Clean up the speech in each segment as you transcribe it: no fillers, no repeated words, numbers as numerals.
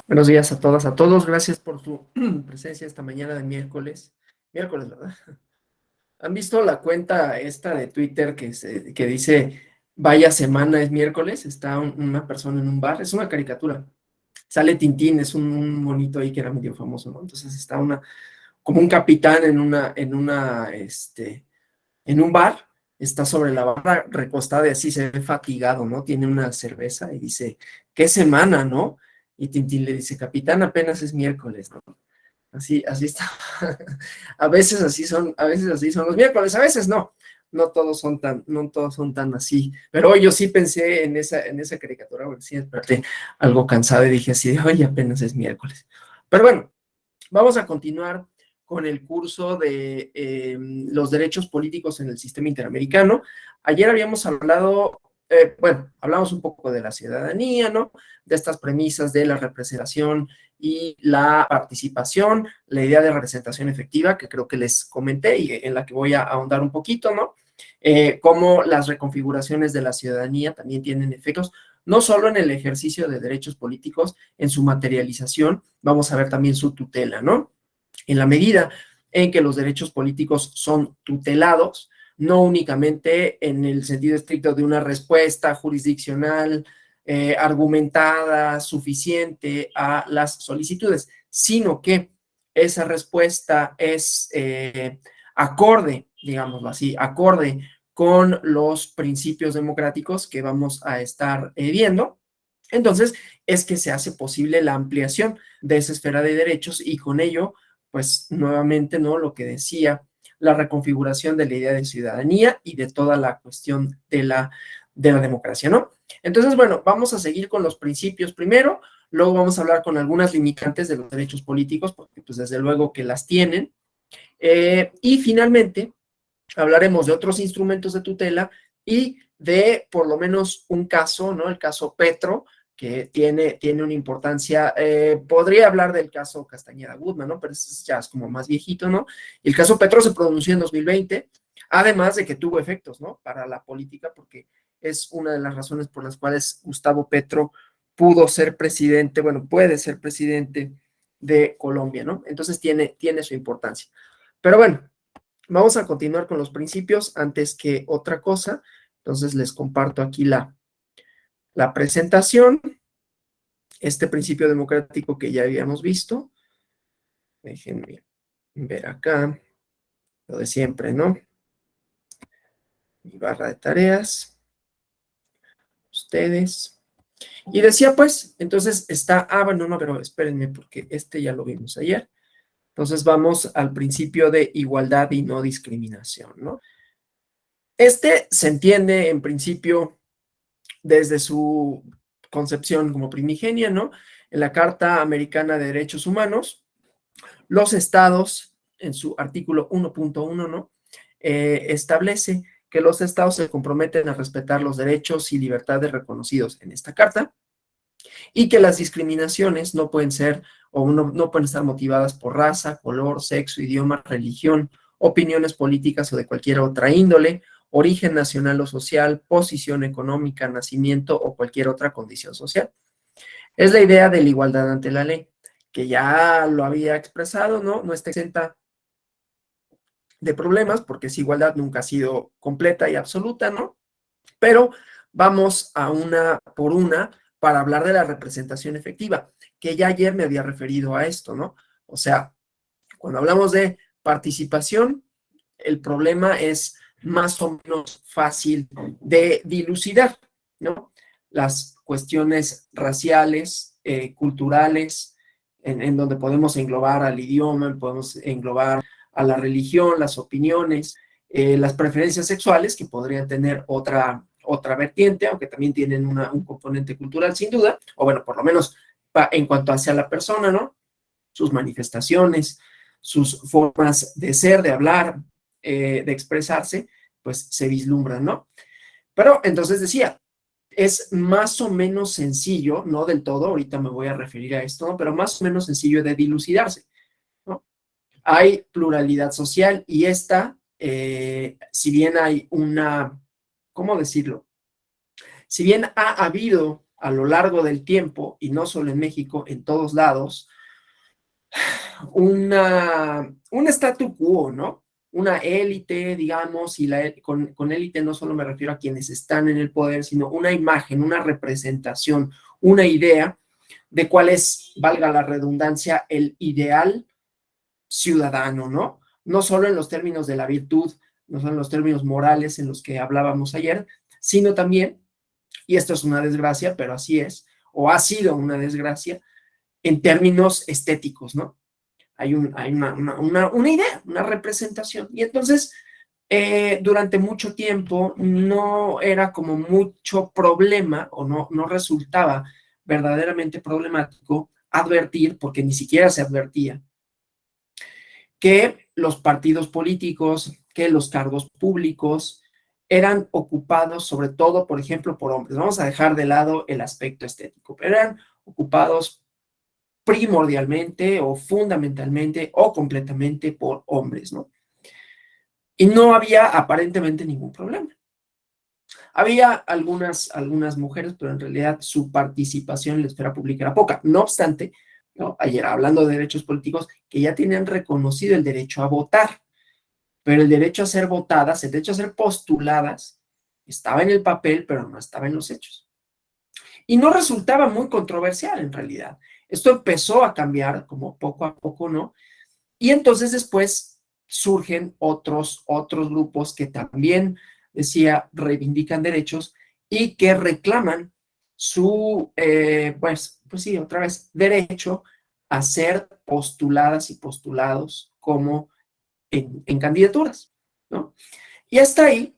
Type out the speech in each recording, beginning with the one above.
Buenos días a todas, a todos. Gracias por su presencia esta mañana de miércoles. Miércoles, ¿verdad? ¿Han visto la cuenta esta de Twitter que dice vaya semana es miércoles? Está una persona en un bar, es una caricatura. Sale Tintín, es un monito ahí que era medio famoso, ¿no? Entonces está como un capitán en un bar, está sobre la barra recostada y así se ve fatigado, ¿no? Tiene una cerveza y dice, ¿qué semana, no? Y Tintín le dice, capitán, apenas es miércoles, ¿no? Así está. A veces así son los miércoles, a veces no. No todos son tan así. Pero hoy yo sí pensé en esa caricatura, porque sí desperté algo cansado y dije así, oye, apenas es miércoles. Pero bueno, vamos a continuar con el curso de los derechos políticos en el sistema interamericano. Ayer habíamos hablado, hablamos un poco de la ciudadanía, ¿no? De estas premisas de la representación y la participación, la idea de representación efectiva, que creo que les comenté y en la que voy a ahondar un poquito, ¿no? Cómo las reconfiguraciones de la ciudadanía también tienen efectos, no solo en el ejercicio de derechos políticos, en su materialización, vamos a ver también su tutela, ¿no? En la medida en que los derechos políticos son tutelados, no únicamente en el sentido estricto de una respuesta jurisdiccional, argumentada, suficiente a las solicitudes, sino que esa respuesta es acorde, digámoslo así, acorde con los principios democráticos que vamos a estar viendo. Entonces, es que se hace posible la ampliación de esa esfera de derechos y con ello, pues nuevamente, ¿no? Lo que decía, la reconfiguración de la idea de ciudadanía y de toda la cuestión de la democracia, ¿no? Entonces, bueno, vamos a seguir con los principios primero, luego vamos a hablar con algunas limitantes de los derechos políticos, porque pues desde luego que las tienen, y finalmente hablaremos de otros instrumentos de tutela y de por lo menos un caso, ¿no? El caso Petro, que tiene una importancia, podría hablar del caso Castañeda Guzmán, ¿no? Pero ese ya es como más viejito, ¿no? El caso Petro se pronunció en 2020, además de que tuvo efectos, ¿no? Para la política, porque es una de las razones por las cuales Gustavo Petro pudo ser presidente, bueno, puede ser presidente de Colombia, ¿no? Entonces tiene su importancia. Pero bueno, vamos a continuar con los principios antes que otra cosa. Entonces les comparto aquí la presentación, este principio democrático que ya habíamos visto. Déjenme ver acá, lo de siempre, ¿no? Mi barra de tareas, ustedes. Y decía pues, entonces está, bueno, no, pero espérenme porque este ya lo vimos ayer. Entonces vamos al principio de igualdad y no discriminación, ¿no? Este se entiende en principio desde su concepción como primigenia, ¿no? En la Carta Americana de Derechos Humanos, los estados, en su artículo 1.1, ¿no? Establece que los estados se comprometen a respetar los derechos y libertades reconocidos en esta carta y que las discriminaciones no pueden ser o no pueden estar motivadas por raza, color, sexo, idioma, religión, opiniones políticas o de cualquier otra índole, origen nacional o social, posición económica, nacimiento o cualquier otra condición social. Es la idea de la igualdad ante la ley, que ya lo había expresado, ¿no? No está exenta de problemas, porque esa igualdad nunca ha sido completa y absoluta, ¿no? Pero vamos a una por una para hablar de la representación efectiva, que ya ayer me había referido a esto, ¿no? O sea, cuando hablamos de participación, el problema es más o menos fácil de dilucidar, ¿no? Las cuestiones raciales, culturales, en donde podemos englobar al idioma, podemos englobar a la religión, las opiniones, las preferencias sexuales, que podrían tener otra vertiente, aunque también tienen un componente cultural sin duda, o bueno, por lo menos en cuanto hacia la persona, ¿no? Sus manifestaciones, sus formas de ser, de hablar, de expresarse, pues se vislumbran, ¿no? Pero entonces decía, es más o menos sencillo, no del todo, ahorita me voy a referir a esto, ¿no? Pero más o menos sencillo de dilucidarse, ¿no? Hay pluralidad social y esta, si bien hay una, ¿cómo decirlo? Si bien ha habido a lo largo del tiempo, y no solo en México, en todos lados, un statu quo, ¿no? Una élite, digamos, y con élite no solo me refiero a quienes están en el poder, sino una imagen, una representación, una idea de cuál es, valga la redundancia, el ideal ciudadano, ¿no? No solo en los términos de la virtud, no solo en los términos morales en los que hablábamos ayer, sino también, y esto es una desgracia, pero así es, o ha sido una desgracia, en términos estéticos, ¿no? Hay una idea, una representación. Y entonces, durante mucho tiempo no era como mucho problema o no resultaba verdaderamente problemático advertir, porque ni siquiera se advertía, que los partidos políticos, que los cargos públicos eran ocupados sobre todo, por ejemplo, por hombres. Vamos a dejar de lado el aspecto estético, pero eran ocupados primordialmente o fundamentalmente o completamente por hombres, ¿no? Y no había aparentemente ningún problema. Había algunas mujeres, pero en realidad su participación en la esfera pública era poca. No obstante, ¿no? Ayer hablando de derechos políticos, que ya tenían reconocido el derecho a votar, pero el derecho a ser votadas, el derecho a ser postuladas, estaba en el papel, pero no estaba en los hechos. Y no resultaba muy controversial en realidad. Esto empezó a cambiar como poco a poco, ¿no? Y entonces después surgen otros grupos que también, decía, reivindican derechos y que reclaman su, pues sí, otra vez, derecho a ser postuladas y postulados como en candidaturas, ¿no? Y hasta ahí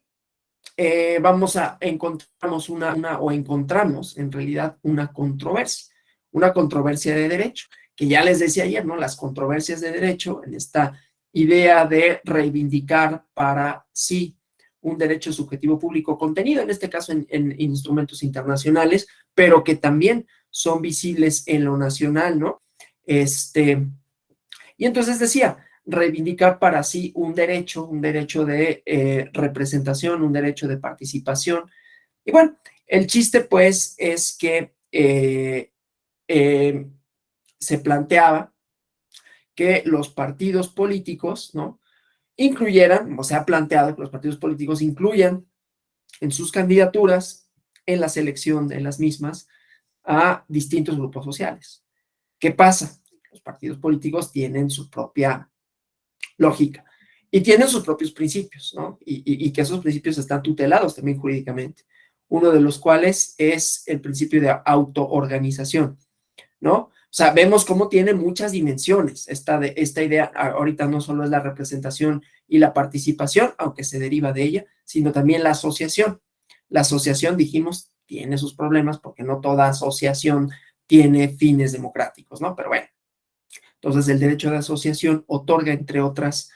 vamos a encontramos o encontramos en realidad una controversia de derecho, que ya les decía ayer, ¿no? Las controversias de derecho en esta idea de reivindicar para sí un derecho subjetivo público contenido, en este caso en instrumentos internacionales, pero que también son visibles en lo nacional, ¿no? Y entonces decía, reivindicar para sí un derecho de representación, un derecho de participación. Y bueno, el chiste pues es que se planteaba que los partidos políticos, ¿no? Incluyeran, o se ha planteado que los partidos políticos incluyan en sus candidaturas, en la selección de las mismas, a distintos grupos sociales. ¿Qué pasa? Los partidos políticos tienen su propia lógica y tienen sus propios principios, ¿no? Y que esos principios están tutelados también jurídicamente. Uno de los cuales es el principio de autoorganización, ¿no? O sea, vemos cómo tiene muchas dimensiones esta idea. Ahorita no solo es la representación y la participación, aunque se deriva de ella, sino también la asociación. La asociación, dijimos, tiene sus problemas porque no toda asociación tiene fines democráticos, ¿no? Pero bueno, entonces el derecho de asociación otorga, entre otros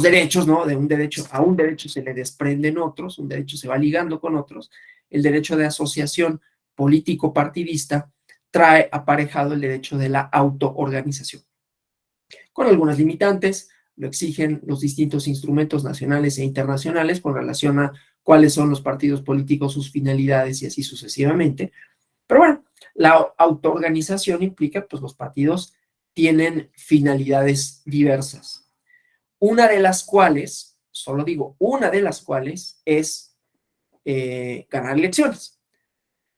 derechos, ¿no? De un derecho a un derecho se le desprenden otros, un derecho se va ligando con otros. El derecho de asociación político-partidista trae aparejado el derecho de la autoorganización. Con algunas limitantes, lo exigen los distintos instrumentos nacionales e internacionales con relación a cuáles son los partidos políticos, sus finalidades y así sucesivamente. Pero bueno, la autoorganización implica, pues los partidos tienen finalidades diversas. Una de las cuales, solo digo, una de las cuales es ganar elecciones.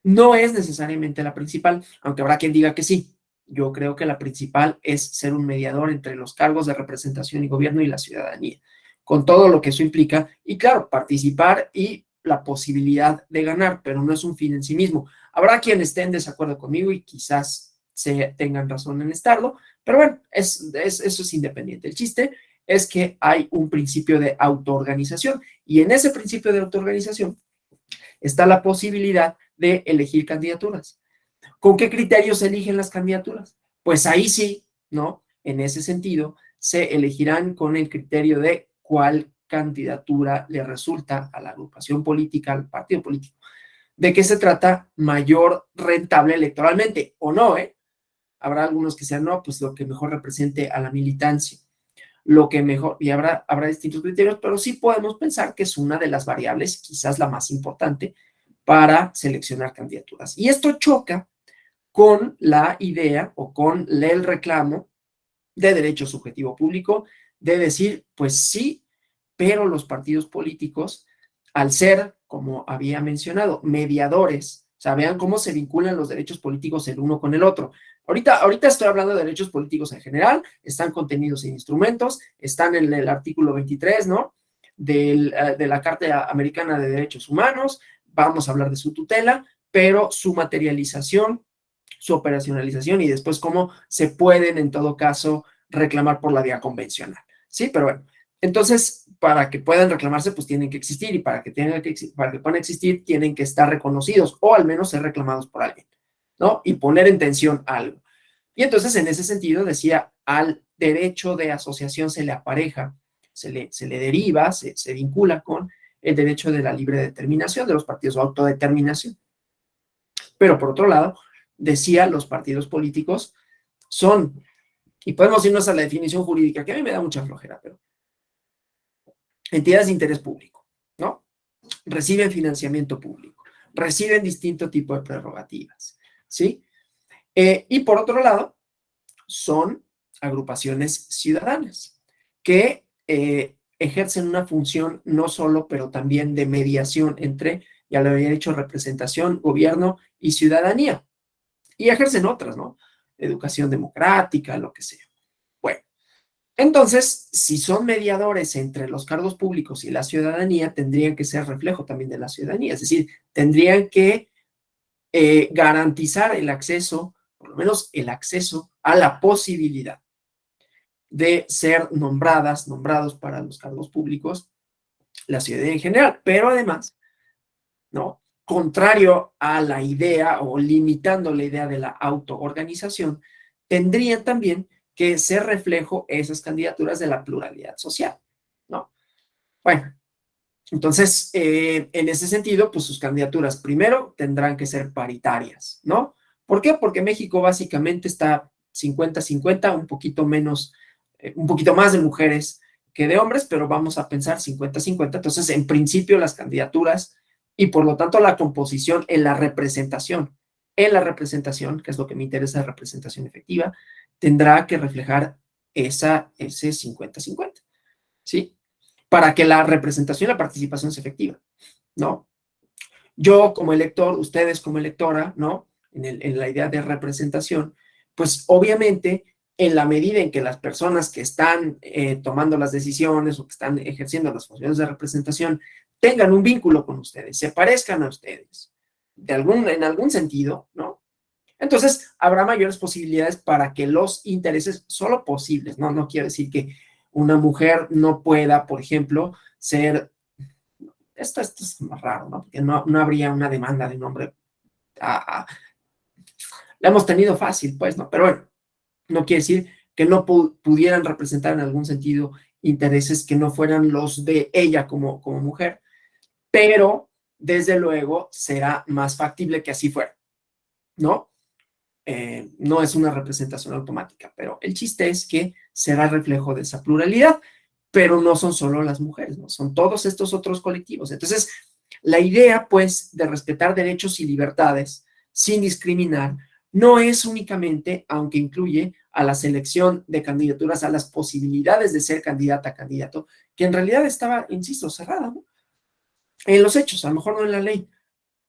No es necesariamente la principal, aunque habrá quien diga que sí. Yo creo que la principal es ser un mediador entre los cargos de representación y gobierno y la ciudadanía, con todo lo que eso implica. Y claro, participar y la posibilidad de ganar, pero no es un fin en sí mismo. Habrá quien esté en desacuerdo conmigo y quizás tengan razón en estarlo, pero bueno, eso es independiente. El chiste es que hay un principio de autoorganización y en ese principio de autoorganización está la posibilidad de elegir candidaturas. ¿Con qué criterios se eligen las candidaturas? Pues ahí sí, ¿no? En ese sentido, se elegirán con el criterio de cuál candidatura le resulta a la agrupación política, al partido político. ¿De qué se trata? Mayor rentable electoralmente, o no, ¿eh? Habrá algunos que sean, no, pues lo que mejor represente a la militancia, lo que mejor, y habrá distintos criterios, pero sí podemos pensar que es una de las variables, quizás la más importante, para seleccionar candidaturas. Y esto choca con la idea o con el reclamo de derecho subjetivo público de decir, pues sí, pero los partidos políticos, al ser, como había mencionado, mediadores, o sea, vean cómo se vinculan los derechos políticos el uno con el otro. Ahorita estoy hablando de derechos políticos en general, están contenidos en instrumentos, están en el artículo 23, ¿no? De la Carta Americana de Derechos Humanos, vamos a hablar de su tutela, pero su materialización, su operacionalización y después cómo se pueden, en todo caso, reclamar por la vía convencional. Sí, pero bueno, entonces, para que puedan reclamarse, pues tienen que existir y para que puedan existir, tienen que estar reconocidos o al menos ser reclamados por alguien, ¿no? Y poner en tensión algo. Y entonces, en ese sentido, decía, al derecho de asociación se le apareja, se le deriva, se vincula con el derecho de la libre determinación de los partidos o autodeterminación. Pero por otro lado, decía, los partidos políticos son, y podemos irnos a la definición jurídica, que a mí me da mucha flojera, pero entidades de interés público, ¿no? Reciben financiamiento público, reciben distinto tipo de prerrogativas, ¿sí? Y por otro lado, son agrupaciones ciudadanas que ejercen una función no solo, pero también de mediación entre, ya lo había dicho, representación, gobierno y ciudadanía. Y ejercen otras, ¿no? Educación democrática, lo que sea. Bueno, entonces, si son mediadores entre los cargos públicos y la ciudadanía, tendrían que ser reflejo también de la ciudadanía, es decir, tendrían que garantizar el acceso, por lo menos el acceso a la posibilidad de ser nombrados para los cargos públicos, la ciudadanía en general, pero además, ¿no? Contrario a la idea o limitando la idea de la autoorganización, tendrían también que ser reflejo esas candidaturas de la pluralidad social, ¿no? Bueno, entonces, en ese sentido, pues sus candidaturas primero tendrán que ser paritarias, ¿no? ¿Por qué? Porque México básicamente está 50-50, un poquito menos, un poquito más de mujeres que de hombres, pero vamos a pensar 50-50. Entonces, en principio, las candidaturas y por lo tanto la composición en la representación, que es lo que me interesa, representación efectiva, tendrá que reflejar ese 50-50, ¿sí? Para que la representación y la participación sea efectiva, ¿no? Yo como elector, ustedes como electora, ¿no? En la idea de representación, pues obviamente en la medida en que las personas que están tomando las decisiones o que están ejerciendo las funciones de representación tengan un vínculo con ustedes, se parezcan a ustedes, en algún sentido, ¿no? Entonces habrá mayores posibilidades para que los intereses, solo posibles, ¿no? No quiero decir que una mujer no pueda, por ejemplo, ser, esto es más raro, ¿no? Porque no habría una demanda de un hombre, la hemos tenido fácil, pues, ¿no? Pero bueno, no quiere decir que no pudieran representar en algún sentido intereses que no fueran los de ella como mujer, pero desde luego será más factible que así fuera, ¿no? No es una representación automática, pero el chiste es que será reflejo de esa pluralidad, pero no son solo las mujeres, ¿no? Son todos estos otros colectivos. Entonces, la idea, pues, de respetar derechos y libertades sin discriminar, no es únicamente, aunque incluye a la selección de candidaturas, a las posibilidades de ser candidata a candidato, que en realidad estaba, insisto, cerrada, ¿no? En los hechos, a lo mejor no en la ley.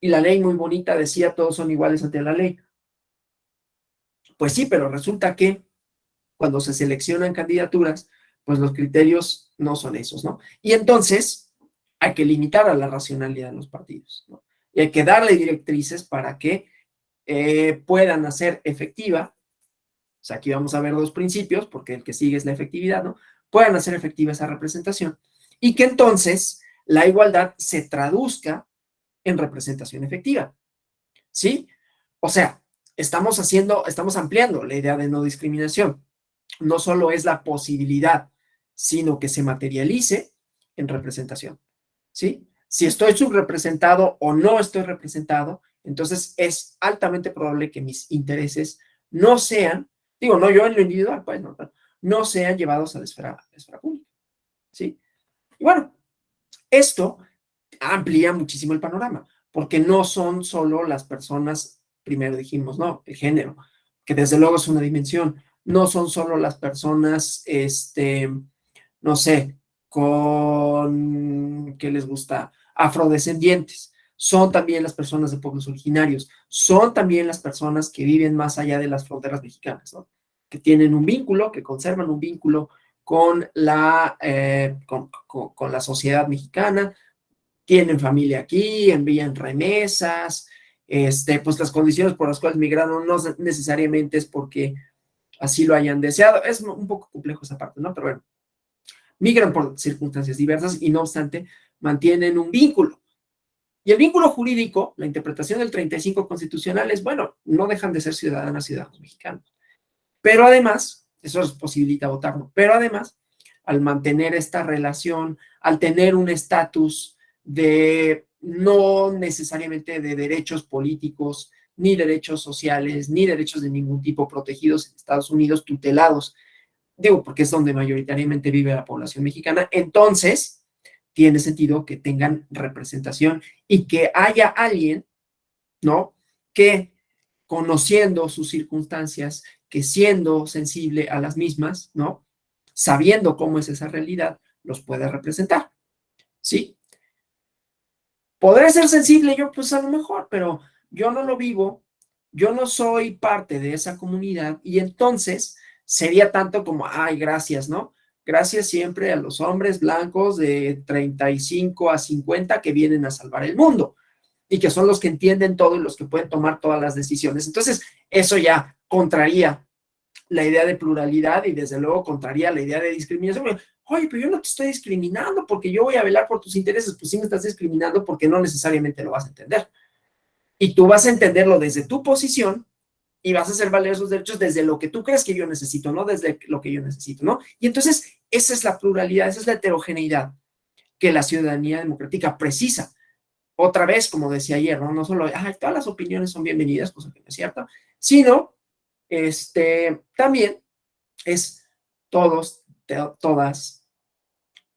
Y la ley muy bonita decía todos son iguales ante la ley. Pues sí, pero resulta que cuando se seleccionan candidaturas, pues los criterios no son esos, ¿no? Y entonces hay que limitar a la racionalidad de los partidos, ¿no? Y hay que darle directrices para que puedan hacer efectiva, o sea, aquí vamos a ver dos principios, porque el que sigue es la efectividad, ¿no? Puedan hacer efectiva esa representación y que entonces la igualdad se traduzca en representación efectiva, ¿sí? O sea, estamos ampliando la idea de no discriminación. No solo es la posibilidad, sino que se materialice en representación, ¿sí? Si estoy subrepresentado o no estoy representado, entonces es altamente probable que mis intereses no sean, digo, no yo en lo individual, pues no sean llevados a la esfera pública, ¿sí? Y bueno, esto amplía muchísimo el panorama, porque no son solo las personas, primero dijimos, ¿no? El género, que desde luego es una dimensión, no son solo las personas, no sé, ¿qué les gusta? Afrodescendientes, son también las personas de pueblos originarios, son también las personas que viven más allá de las fronteras mexicanas, ¿no? Que tienen un vínculo, que conservan un vínculo con con la sociedad mexicana, tienen familia aquí, envían remesas, pues las condiciones por las cuales migraron no necesariamente es porque así lo hayan deseado. Es un poco complejo esa parte, ¿no? Pero bueno, migran por circunstancias diversas y no obstante mantienen un vínculo. Y el vínculo jurídico, la interpretación del 35 constitucional es, bueno, no dejan de ser ciudadanos mexicanos. Pero además, eso les posibilita votarlo, pero además, al mantener esta relación, al tener un estatus de no necesariamente de derechos políticos, ni derechos sociales, ni derechos de ningún tipo protegidos en Estados Unidos, tutelados, digo, porque es donde mayoritariamente vive la población mexicana, entonces tiene sentido que tengan representación y que haya alguien, ¿no? Que conociendo sus circunstancias, que siendo sensible a las mismas, ¿no? Sabiendo cómo es esa realidad, los puede representar, ¿sí? Podré ser sensible yo, pues a lo mejor, pero yo no lo vivo, yo no soy parte de esa comunidad y entonces sería tanto como, ay, gracias, ¿no? Gracias siempre a los hombres blancos de 35 a 50 que vienen a salvar el mundo y que son los que entienden todo y los que pueden tomar todas las decisiones. Entonces, eso ya contraría la idea de pluralidad y desde luego contraría la idea de discriminación. Oye, pero yo no te estoy discriminando porque yo voy a velar por tus intereses, pues sí me estás discriminando porque no necesariamente lo vas a entender. Y tú vas a entenderlo desde tu posición y vas a hacer valer esos derechos desde lo que tú crees que yo necesito, no desde lo que yo necesito, ¿no? Y entonces esa es la pluralidad, esa es la heterogeneidad que la ciudadanía democrática precisa. Otra vez, como decía ayer, ¿no? No solo, todas las opiniones son bienvenidas, cosa que no es cierta, sino, también es todos, todas,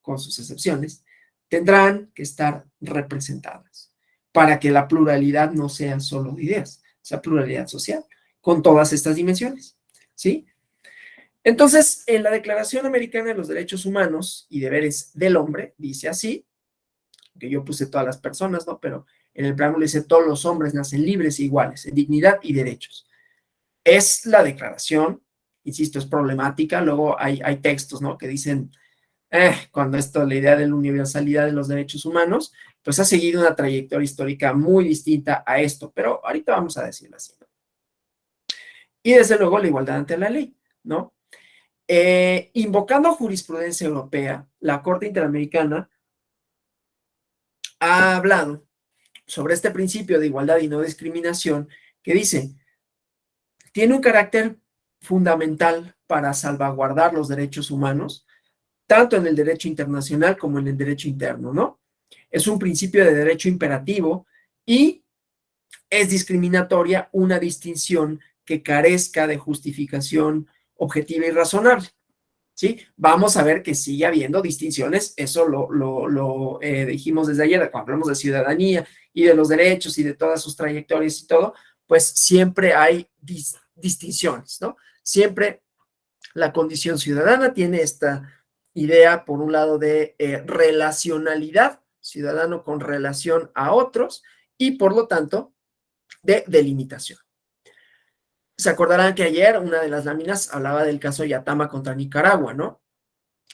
con sus excepciones, tendrán que estar representadas para que la pluralidad no sea solo de ideas, sea pluralidad social, con todas estas dimensiones, ¿sí? Entonces, en la Declaración Americana de los Derechos Humanos y Deberes del Hombre, dice así, que yo puse todas las personas, ¿no? Pero en el preámbulo dice, todos los hombres nacen libres e iguales, en dignidad y derechos. Es la declaración, insisto, es problemática, luego hay textos, ¿no? Que dicen, cuando la idea de la universalidad de los derechos humanos, pues ha seguido una trayectoria histórica muy distinta a esto, pero ahorita vamos a decirlo así, ¿no? Y desde luego la igualdad ante la ley, ¿no? Invocando jurisprudencia europea, la Corte Interamericana ha hablado sobre este principio de igualdad y no discriminación que dice, tiene un carácter fundamental para salvaguardar los derechos humanos, tanto en el derecho internacional como en el derecho interno, ¿no? Es un principio de derecho imperativo y es discriminatoria una distinción que carezca de justificación objetiva y razonable, ¿sí? Vamos a ver que sigue habiendo distinciones, eso lo dijimos desde ayer, cuando hablamos de ciudadanía y de los derechos y de todas sus trayectorias y todo, pues siempre hay distinciones, ¿no? Siempre la condición ciudadana tiene esta idea, por un lado, de relacionalidad, ciudadano con relación a otros, y por lo tanto, de delimitación. Se acordarán que ayer una de las láminas hablaba del caso Yatama contra Nicaragua, ¿no?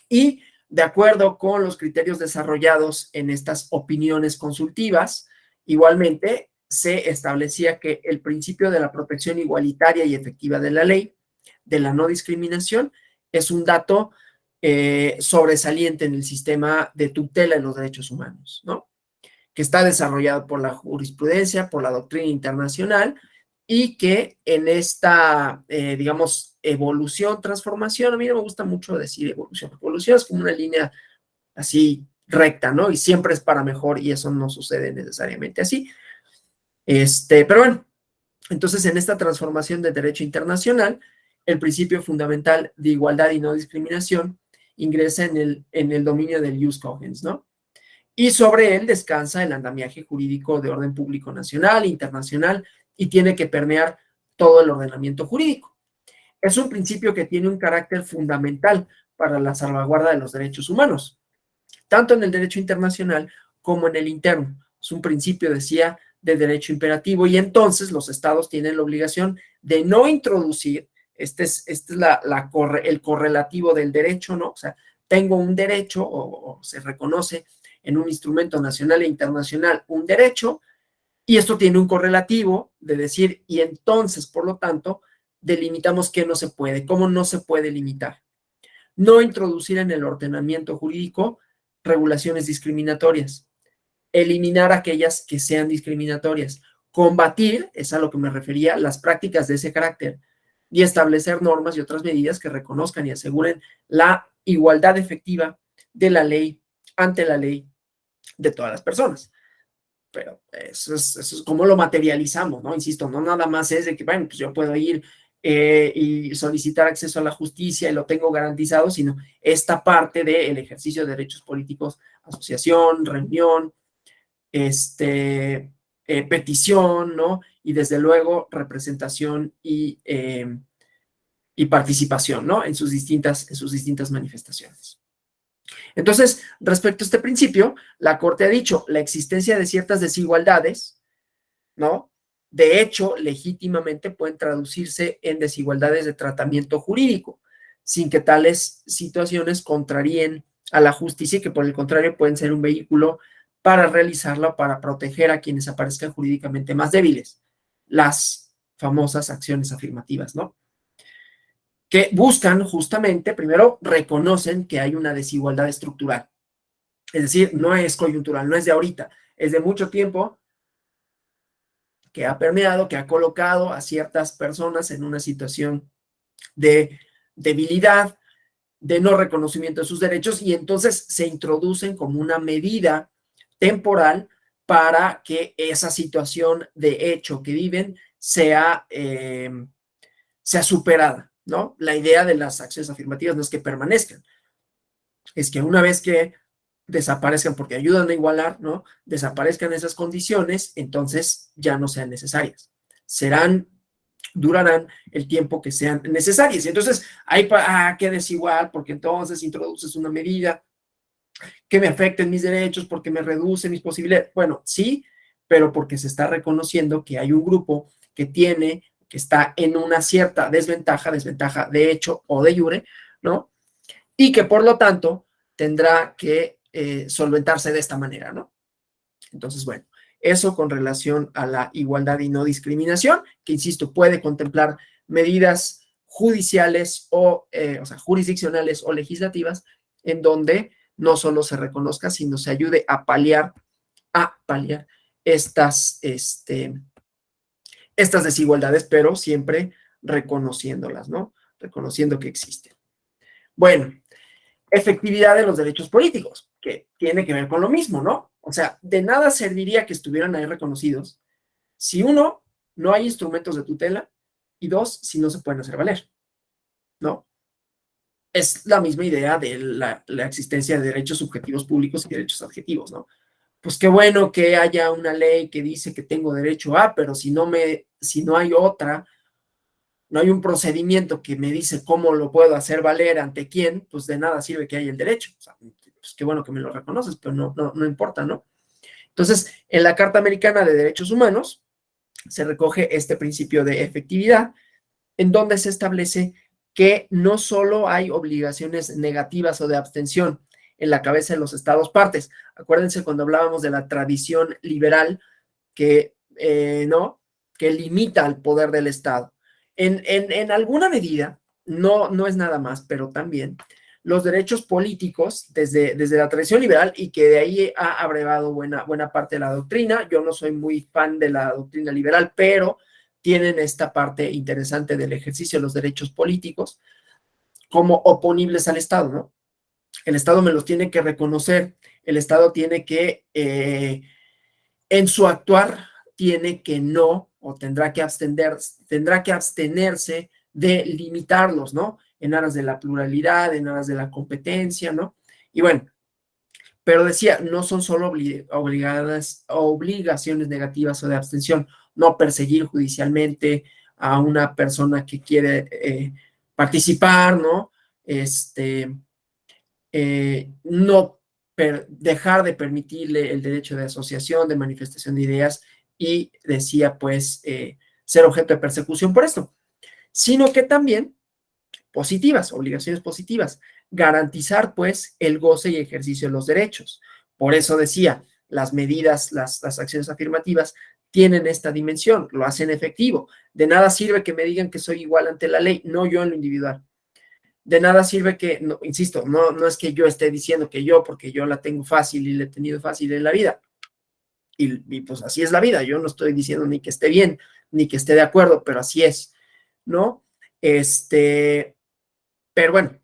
Y de acuerdo con los criterios desarrollados en estas opiniones consultivas, igualmente se establecía que el principio de la protección igualitaria y efectiva de la ley, de la no discriminación, es un dato sobresaliente en el sistema de tutela de los derechos humanos, ¿no? Que está desarrollado por la jurisprudencia, por la doctrina internacional, y que en esta, digamos, evolución, transformación, a mí no me gusta mucho decir evolución. Evolución es como una línea así recta, ¿no? Y siempre es para mejor y eso no sucede necesariamente así. Pero bueno, entonces en esta transformación de derecho internacional, el principio fundamental de igualdad y no discriminación ingresa en el dominio del jus cogens, ¿no? y sobre él descansa el andamiaje jurídico de orden público nacional, internacional, y tiene que permear todo el ordenamiento jurídico. Es un principio que tiene un carácter fundamental para la salvaguarda de los derechos humanos, tanto en el derecho internacional como en el interno. Es un principio, decía, de derecho imperativo, y entonces los estados tienen la obligación de no introducir, el correlativo del derecho, ¿no? O sea, tengo un derecho, o se reconoce en un instrumento nacional e internacional un derecho, y esto tiene un correlativo de decir, y entonces, por lo tanto, delimitamos qué no se puede, cómo no se puede limitar. No introducir en el ordenamiento jurídico regulaciones discriminatorias, eliminar aquellas que sean discriminatorias, combatir, es a lo que me refería, las prácticas de ese carácter y establecer normas y otras medidas que reconozcan y aseguren la igualdad efectiva de la ley ante la ley de todas las personas. Pero eso es como lo materializamos, ¿no? Insisto, no nada más es de que, bueno, pues yo puedo ir y solicitar acceso a la justicia y lo tengo garantizado, sino esta parte del ejercicio de derechos políticos, asociación, reunión, petición, ¿no? Y desde luego representación y participación, ¿no? En sus distintas manifestaciones. Entonces, respecto a este principio, la Corte ha dicho la existencia de ciertas desigualdades, ¿no? De hecho, legítimamente pueden traducirse en desigualdades de tratamiento jurídico, sin que tales situaciones contraríen a la justicia y que por el contrario pueden ser un vehículo para realizarla o para proteger a quienes aparezcan jurídicamente más débiles, las famosas acciones afirmativas, ¿no? Que buscan justamente, primero, reconocen que hay una desigualdad estructural, es decir, no es coyuntural, no es de ahorita, es de mucho tiempo que ha permeado, que ha colocado a ciertas personas en una situación de debilidad, de no reconocimiento de sus derechos, y entonces se introducen como una medida temporal para que esa situación de hecho que viven sea superada, ¿no? La idea de las acciones afirmativas no es que permanezcan, es que una vez que desaparezcan porque ayudan a igualar, ¿no? Desaparezcan esas condiciones, entonces ya no sean necesarias. Durarán el tiempo que sean necesarias. Y entonces hay que desigual, porque entonces introduces una medida que me afecte en mis derechos, porque me reduce mis posibilidades. Bueno, sí, pero porque se está reconociendo que hay un grupo que está en una cierta desventaja de hecho o de jure, ¿no? Y que por lo tanto tendrá que solventarse de esta manera, ¿no? Entonces, bueno, eso con relación a la igualdad y no discriminación, que insisto, puede contemplar medidas judiciales o sea, jurisdiccionales o legislativas, en donde no solo se reconozca, sino se ayude a paliar estas desigualdades, pero siempre reconociéndolas, ¿no? Reconociendo que existen. Bueno, efectividad de los derechos políticos, que tiene que ver con lo mismo, ¿no? O sea, de nada serviría que estuvieran ahí reconocidos si uno, no hay instrumentos de tutela, y dos, si no se pueden hacer valer, ¿no? Es la misma idea de la existencia de derechos subjetivos públicos y derechos adjetivos, ¿no? Pues qué bueno que haya una ley que dice que tengo derecho a, pero si no hay otra, no hay un procedimiento que me dice cómo lo puedo hacer valer ante quién, pues de nada sirve que haya el derecho. O sea, pues qué bueno que me lo reconoces, pero no importa, ¿no? Entonces, en la Carta Americana de Derechos Humanos se recoge este principio de efectividad, en donde se establece que no solo hay obligaciones negativas o de abstención en la cabeza de los estados partes. Acuérdense cuando hablábamos de la tradición liberal ¿no? Que limita el poder del Estado. En alguna medida, no es nada más, pero también los derechos políticos desde la tradición liberal, y que de ahí ha abrevado buena parte de la doctrina. Yo no soy muy fan de la doctrina liberal, pero tienen esta parte interesante del ejercicio de los derechos políticos como oponibles al Estado, ¿no? El Estado me los tiene que reconocer, el Estado tiene que, en su actuar, tiene que no, o tendrá que abstenerse de limitarlos, ¿no? En aras de la pluralidad, en aras de la competencia, ¿no? Y bueno, Pero decía, no son solo obligaciones negativas o de abstención, no perseguir judicialmente a una persona que quiere participar, ¿no? No dejar de permitirle el derecho de asociación, de manifestación de ideas, y decía, pues, ser objeto de persecución por esto, sino que también positivas, obligaciones positivas, garantizar, pues, el goce y ejercicio de los derechos. Por eso decía, las medidas, las acciones afirmativas tienen esta dimensión, lo hacen efectivo. De nada sirve que me digan que soy igual ante la ley, no yo en lo individual. De nada sirve que, no, insisto, no es que yo esté diciendo que yo, porque yo la tengo fácil y la he tenido fácil en la vida. Y pues así es la vida. Yo no estoy diciendo ni que esté bien, ni que esté de acuerdo, pero así es, ¿no? Pero bueno,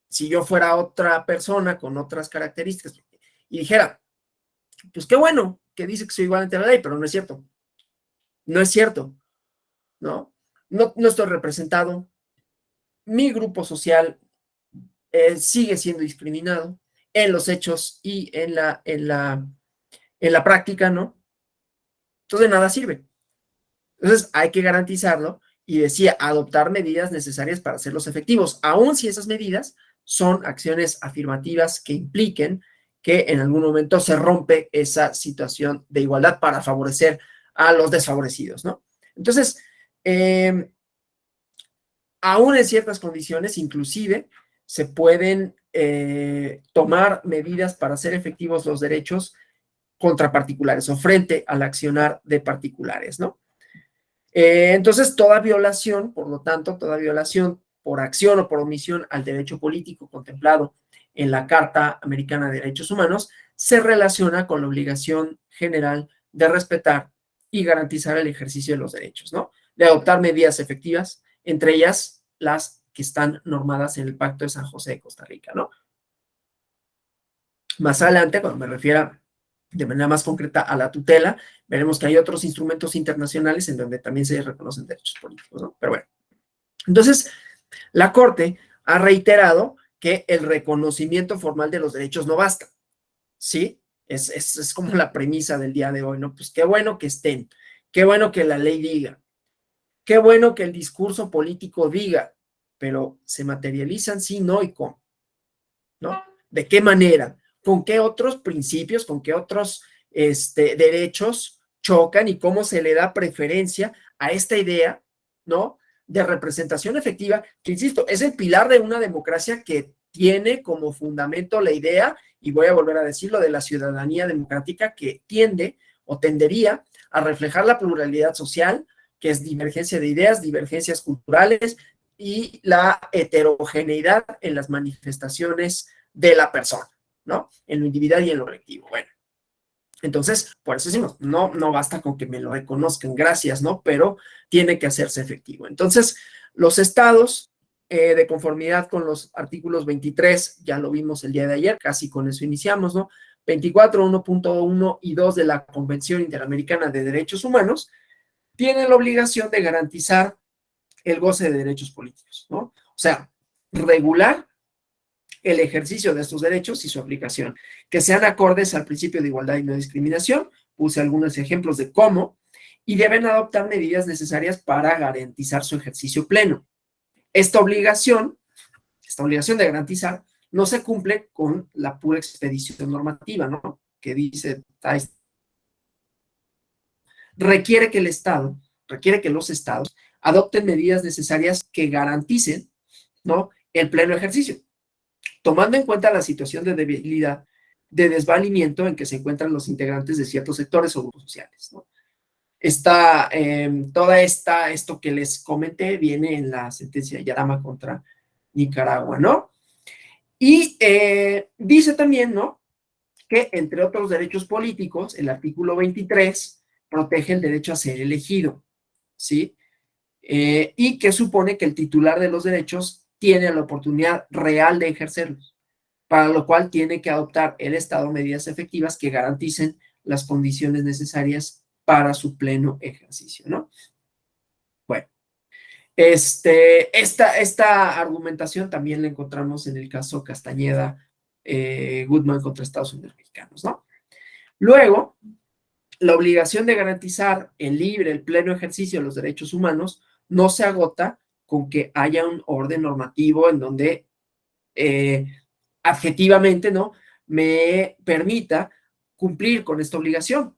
si yo fuera otra persona con otras características y dijera, pues qué bueno que dice que soy igual ante la ley, pero no es cierto. No es cierto, ¿no? No estoy representado. Mi grupo social sigue siendo discriminado en los hechos y en la práctica, ¿no? Entonces nada sirve. Entonces hay que garantizarlo y decía, adoptar medidas necesarias para hacerlos efectivos, aun si esas medidas son acciones afirmativas que impliquen que en algún momento se rompe esa situación de igualdad para favorecer a los desfavorecidos, ¿no? Entonces, aún en ciertas condiciones, inclusive, se pueden tomar medidas para hacer efectivos los derechos contra particulares o frente al accionar de particulares, ¿no? Entonces, toda violación, por lo tanto, toda violación por acción o por omisión al derecho político contemplado en la Carta Americana de Derechos Humanos se relaciona con la obligación general de respetar y garantizar el ejercicio de los derechos, ¿no? De adoptar medidas efectivas, entre ellas las que están normadas en el Pacto de San José de Costa Rica, ¿no? Más adelante, cuando me refiera de manera más concreta a la tutela, veremos que hay otros instrumentos internacionales en donde también se reconocen derechos políticos, ¿no? Pero bueno, entonces la Corte ha reiterado que el reconocimiento formal de los derechos no basta, ¿sí? Es como la premisa del día de hoy, ¿no? Pues qué bueno que estén, qué bueno que la ley diga, qué bueno que el discurso político diga, pero se materializan sí, no y cómo, ¿no? ¿De qué manera? ¿Con qué otros principios, con qué otros derechos chocan y cómo se le da preferencia a esta idea, ¿no? De representación efectiva, que insisto, es el pilar de una democracia que tiene como fundamento la idea, y voy a volver a decirlo, de la ciudadanía democrática que tiende o tendería a reflejar la pluralidad social, que es divergencia de ideas, divergencias culturales y la heterogeneidad en las manifestaciones de la persona, ¿no? En lo individual y en lo colectivo. Bueno, entonces, por eso decimos, no basta con que me lo reconozcan, gracias, ¿no? Pero tiene que hacerse efectivo. Entonces, los estados, de conformidad con los artículos 23, ya lo vimos el día de ayer, casi con eso iniciamos, ¿no? 24, 1.1 y 2 de la Convención Interamericana de Derechos Humanos, tienen la obligación de garantizar el goce de derechos políticos, ¿no? O sea, regular el ejercicio de estos derechos y su aplicación, que sean acordes al principio de igualdad y no discriminación. Puse algunos ejemplos de cómo, y deben adoptar medidas necesarias para garantizar su ejercicio pleno. Esta obligación de garantizar no se cumple con la pura expedición normativa, ¿no? Que dice, requiere que el Estado, requiere que los estados adopten medidas necesarias que garanticen, ¿no? El pleno ejercicio, tomando en cuenta la situación de debilidad, de desvalimiento en que se encuentran los integrantes de ciertos sectores o grupos sociales, ¿no? Esto que les comenté viene en la sentencia de Yarama contra Nicaragua, ¿no? Y dice también, ¿no? Que entre otros derechos políticos, el artículo 23 protege el derecho a ser elegido, ¿sí? Y que supone que el titular de los derechos tiene la oportunidad real de ejercerlos, para lo cual tiene que adoptar el Estado medidas efectivas que garanticen las condiciones necesarias para su pleno ejercicio, ¿no? Bueno, esta argumentación también la encontramos en el caso Castañeda Goodman contra Estados Unidos Mexicanos, ¿no? Luego, la obligación de garantizar el libre, el pleno ejercicio de los derechos humanos no se agota con que haya un orden normativo en donde adjetivamente, ¿no?, me permita cumplir con esta obligación.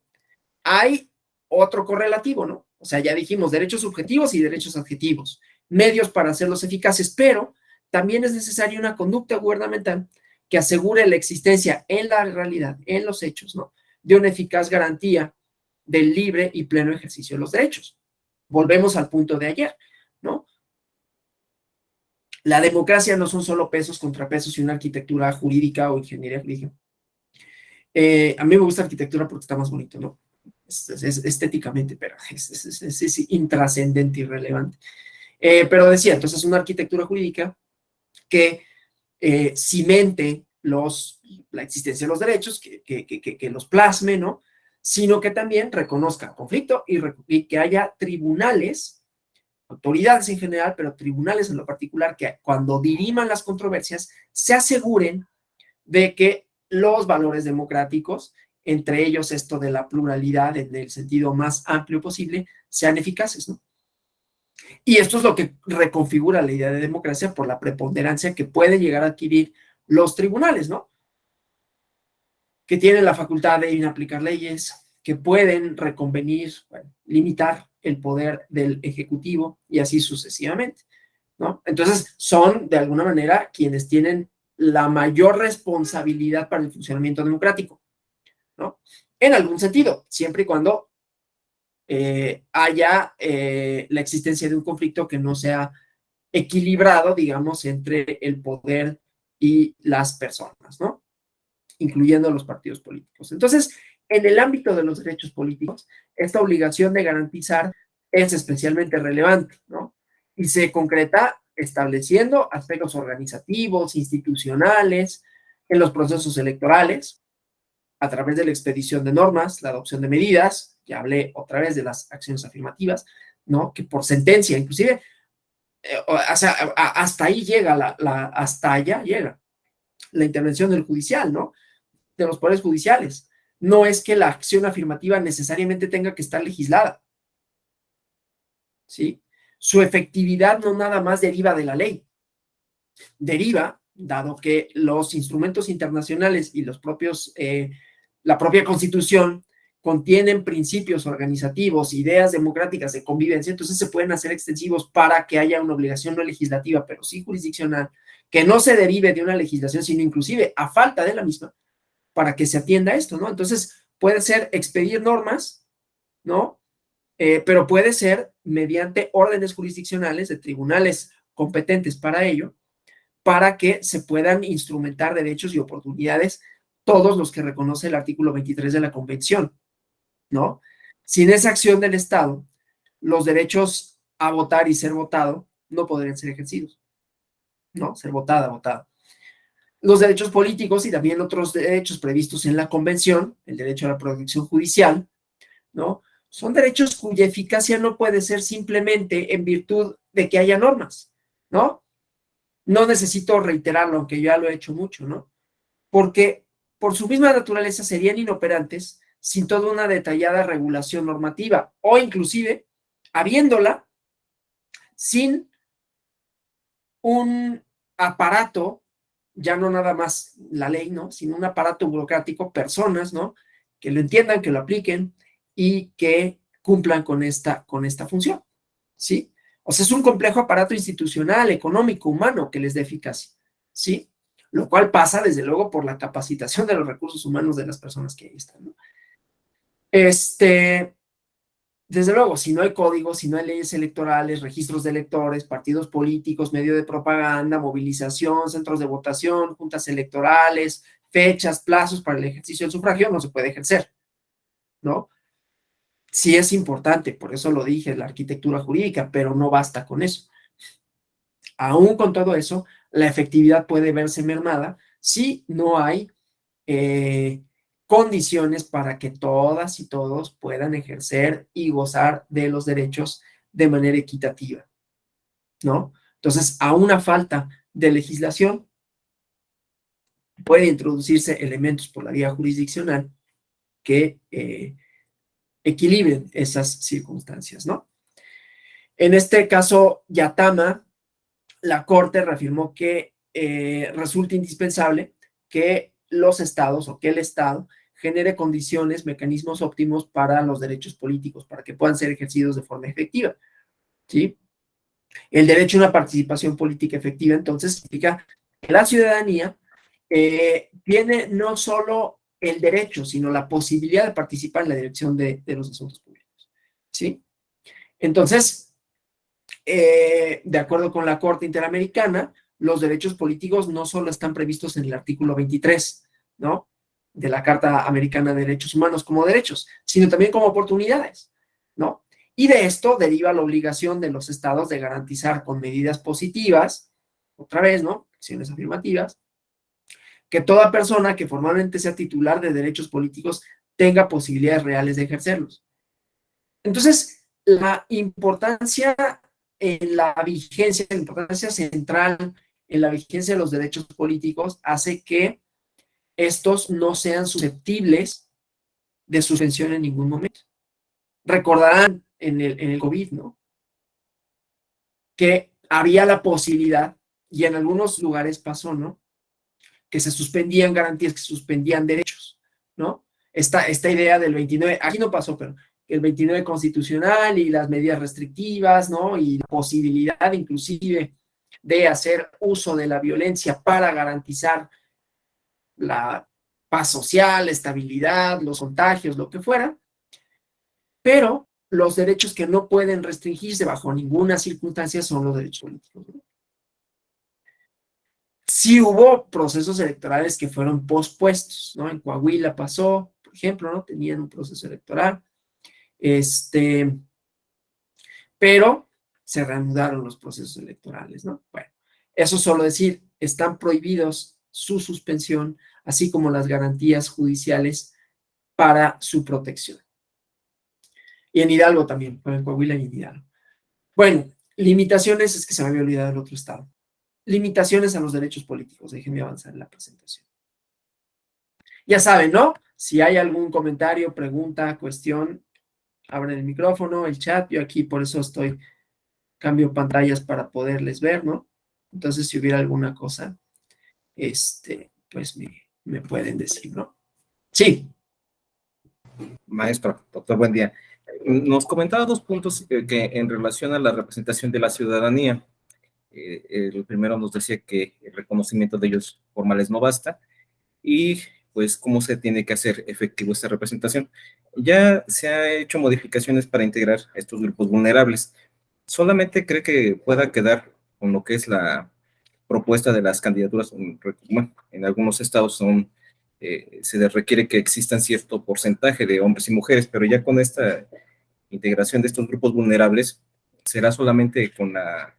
Hay otro correlativo, ¿no? O sea, ya dijimos derechos subjetivos y derechos adjetivos, medios para hacerlos eficaces, pero también es necesaria una conducta gubernamental que asegure la existencia en la realidad, en los hechos, ¿no?, de una eficaz garantía del libre y pleno ejercicio de los derechos. Volvemos al punto de ayer, ¿no? La democracia no son solo pesos, contrapesos y una arquitectura jurídica o ingeniería jurídica. A mí me gusta arquitectura porque está más bonito, ¿no? Es estéticamente, pero es intrascendente, irrelevante. Pero decía, entonces una arquitectura jurídica que cimente la existencia de los derechos, que los plasme, ¿no? Sino que también reconozca conflicto y que haya tribunales, autoridades en general, pero tribunales en lo particular, que cuando diriman las controversias se aseguren de que los valores democráticos, entre ellos esto de la pluralidad en el sentido más amplio posible, sean eficaces, ¿no? Y esto es lo que reconfigura la idea de democracia por la preponderancia que pueden llegar a adquirir los tribunales, ¿no? Que tienen la facultad de inaplicar leyes, que pueden reconvenir, bueno, limitar el poder del Ejecutivo y así sucesivamente, ¿no? Entonces, son de alguna manera quienes tienen la mayor responsabilidad para el funcionamiento democrático, ¿no? En algún sentido, siempre y cuando haya la existencia de un conflicto que no sea equilibrado, digamos, entre el poder y las personas, ¿no?, incluyendo los partidos políticos. Entonces, en el ámbito de los derechos políticos, esta obligación de garantizar es especialmente relevante, ¿no? Y se concreta estableciendo aspectos organizativos, institucionales, en los procesos electorales, a través de la expedición de normas, la adopción de medidas, ya hablé otra vez de las acciones afirmativas, ¿no?, que por sentencia, inclusive, o sea, hasta ahí llega, hasta allá llega la intervención del judicial, ¿no?, de los poderes judiciales. No es que la acción afirmativa necesariamente tenga que estar legislada, ¿sí? Su efectividad no nada más deriva de la ley, deriva, dado que los instrumentos internacionales y la propia Constitución contienen principios organizativos, ideas democráticas de convivencia, entonces se pueden hacer extensivos para que haya una obligación no legislativa, pero sí jurisdiccional, que no se derive de una legislación, sino inclusive a falta de la misma, para que se atienda esto, ¿no? Entonces, puede ser expedir normas, ¿no? Pero puede ser mediante órdenes jurisdiccionales de tribunales competentes para ello, para que se puedan instrumentar derechos y oportunidades todos los que reconoce el artículo 23 de la Convención, ¿no? Sin esa acción del Estado, los derechos a votar y ser votado no podrían ser ejercidos, ¿no? Ser votada. Los derechos políticos y también otros derechos previstos en la Convención, el derecho a la protección judicial, ¿no?, son derechos cuya eficacia no puede ser simplemente en virtud de que haya normas, ¿no? No necesito reiterarlo, aunque ya lo he hecho mucho, ¿no? Porque por su misma naturaleza serían inoperantes sin toda una detallada regulación normativa o inclusive habiéndola sin un aparato, ya no nada más la ley, ¿no?, sino un aparato burocrático, personas, ¿no?, que lo entiendan, que lo apliquen y que cumplan con esta función, ¿sí? O sea, es un complejo aparato institucional, económico, humano que les dé eficacia, ¿sí? Lo cual pasa, desde luego, por la capacitación de los recursos humanos de las personas que ahí están, ¿no? Desde luego, si no hay códigos, si no hay leyes electorales, registros de electores, partidos políticos, medio de propaganda, movilización, centros de votación, juntas electorales, fechas, plazos para el ejercicio del sufragio, no se puede ejercer, ¿no? Sí es importante, por eso lo dije, la arquitectura jurídica, pero no basta con eso. Aún con todo eso, la efectividad puede verse mermada si no hay condiciones para que todas y todos puedan ejercer y gozar de los derechos de manera equitativa, ¿no? Entonces, a una falta de legislación, puede introducirse elementos por la vía jurisdiccional que equilibren esas circunstancias, ¿no? En este caso, Yatama, la Corte reafirmó que resulta indispensable que los estados o que el Estado genere condiciones, mecanismos óptimos para los derechos políticos, para que puedan ser ejercidos de forma efectiva, ¿sí? El derecho a una participación política efectiva, entonces, significa que la ciudadanía tiene no solo el derecho, sino la posibilidad de participar en la dirección de los asuntos públicos, ¿sí? Entonces, de acuerdo con la Corte Interamericana, los derechos políticos no solo están previstos en el artículo 23, ¿no?, de la Carta Americana de Derechos Humanos como derechos, sino también como oportunidades, ¿no? Y de esto deriva la obligación de los estados de garantizar con medidas positivas, otra vez, ¿no?, acciones afirmativas, que toda persona que formalmente sea titular de derechos políticos tenga posibilidades reales de ejercerlos. Entonces, la importancia en la vigencia, la importancia central en la vigencia de los derechos políticos hace que estos no sean susceptibles de suspensión en ningún momento. Recordarán en el COVID, ¿no?, que había la posibilidad, y en algunos lugares pasó, ¿no?, que se suspendían garantías, que se suspendían derechos, ¿no? Esta idea del 29, aquí no pasó, pero el 29 constitucional y las medidas restrictivas, ¿no?, y la posibilidad inclusive de hacer uso de la violencia para garantizar la paz social, la estabilidad, los contagios, lo que fuera, pero los derechos que no pueden restringirse bajo ninguna circunstancia son los derechos políticos, ¿no? Sí hubo procesos electorales que fueron pospuestos, ¿no? En Coahuila pasó, por ejemplo, ¿no? Tenían un proceso electoral, pero se reanudaron los procesos electorales, ¿no? Bueno, eso solo decir, están prohibidos su suspensión, así como las garantías judiciales para su protección. Y en Hidalgo también, en Coahuila y en Hidalgo. Bueno, limitaciones, es que se me había olvidado el otro estado. Limitaciones a los derechos políticos. Déjenme avanzar en la presentación. Ya saben, ¿no? Si hay algún comentario, pregunta, cuestión, abren el micrófono, el chat. Yo aquí por eso cambio pantallas para poderles ver, ¿no? Entonces, si hubiera alguna cosa, pues me pueden decir, ¿no? Sí. Maestro, doctor, buen día. Nos comentaba dos puntos que en relación a la representación de la ciudadanía. El primero nos decía que el reconocimiento de ellos formales no basta y pues cómo se tiene que hacer efectivo esta representación. Ya se ha hecho modificaciones para integrar a estos grupos vulnerables. Solamente cree que pueda quedar con lo que es la propuesta de las candidaturas. Bueno, en algunos estados se requiere que existan cierto porcentaje de hombres y mujeres, pero ya con esta integración de estos grupos vulnerables, ¿será solamente con la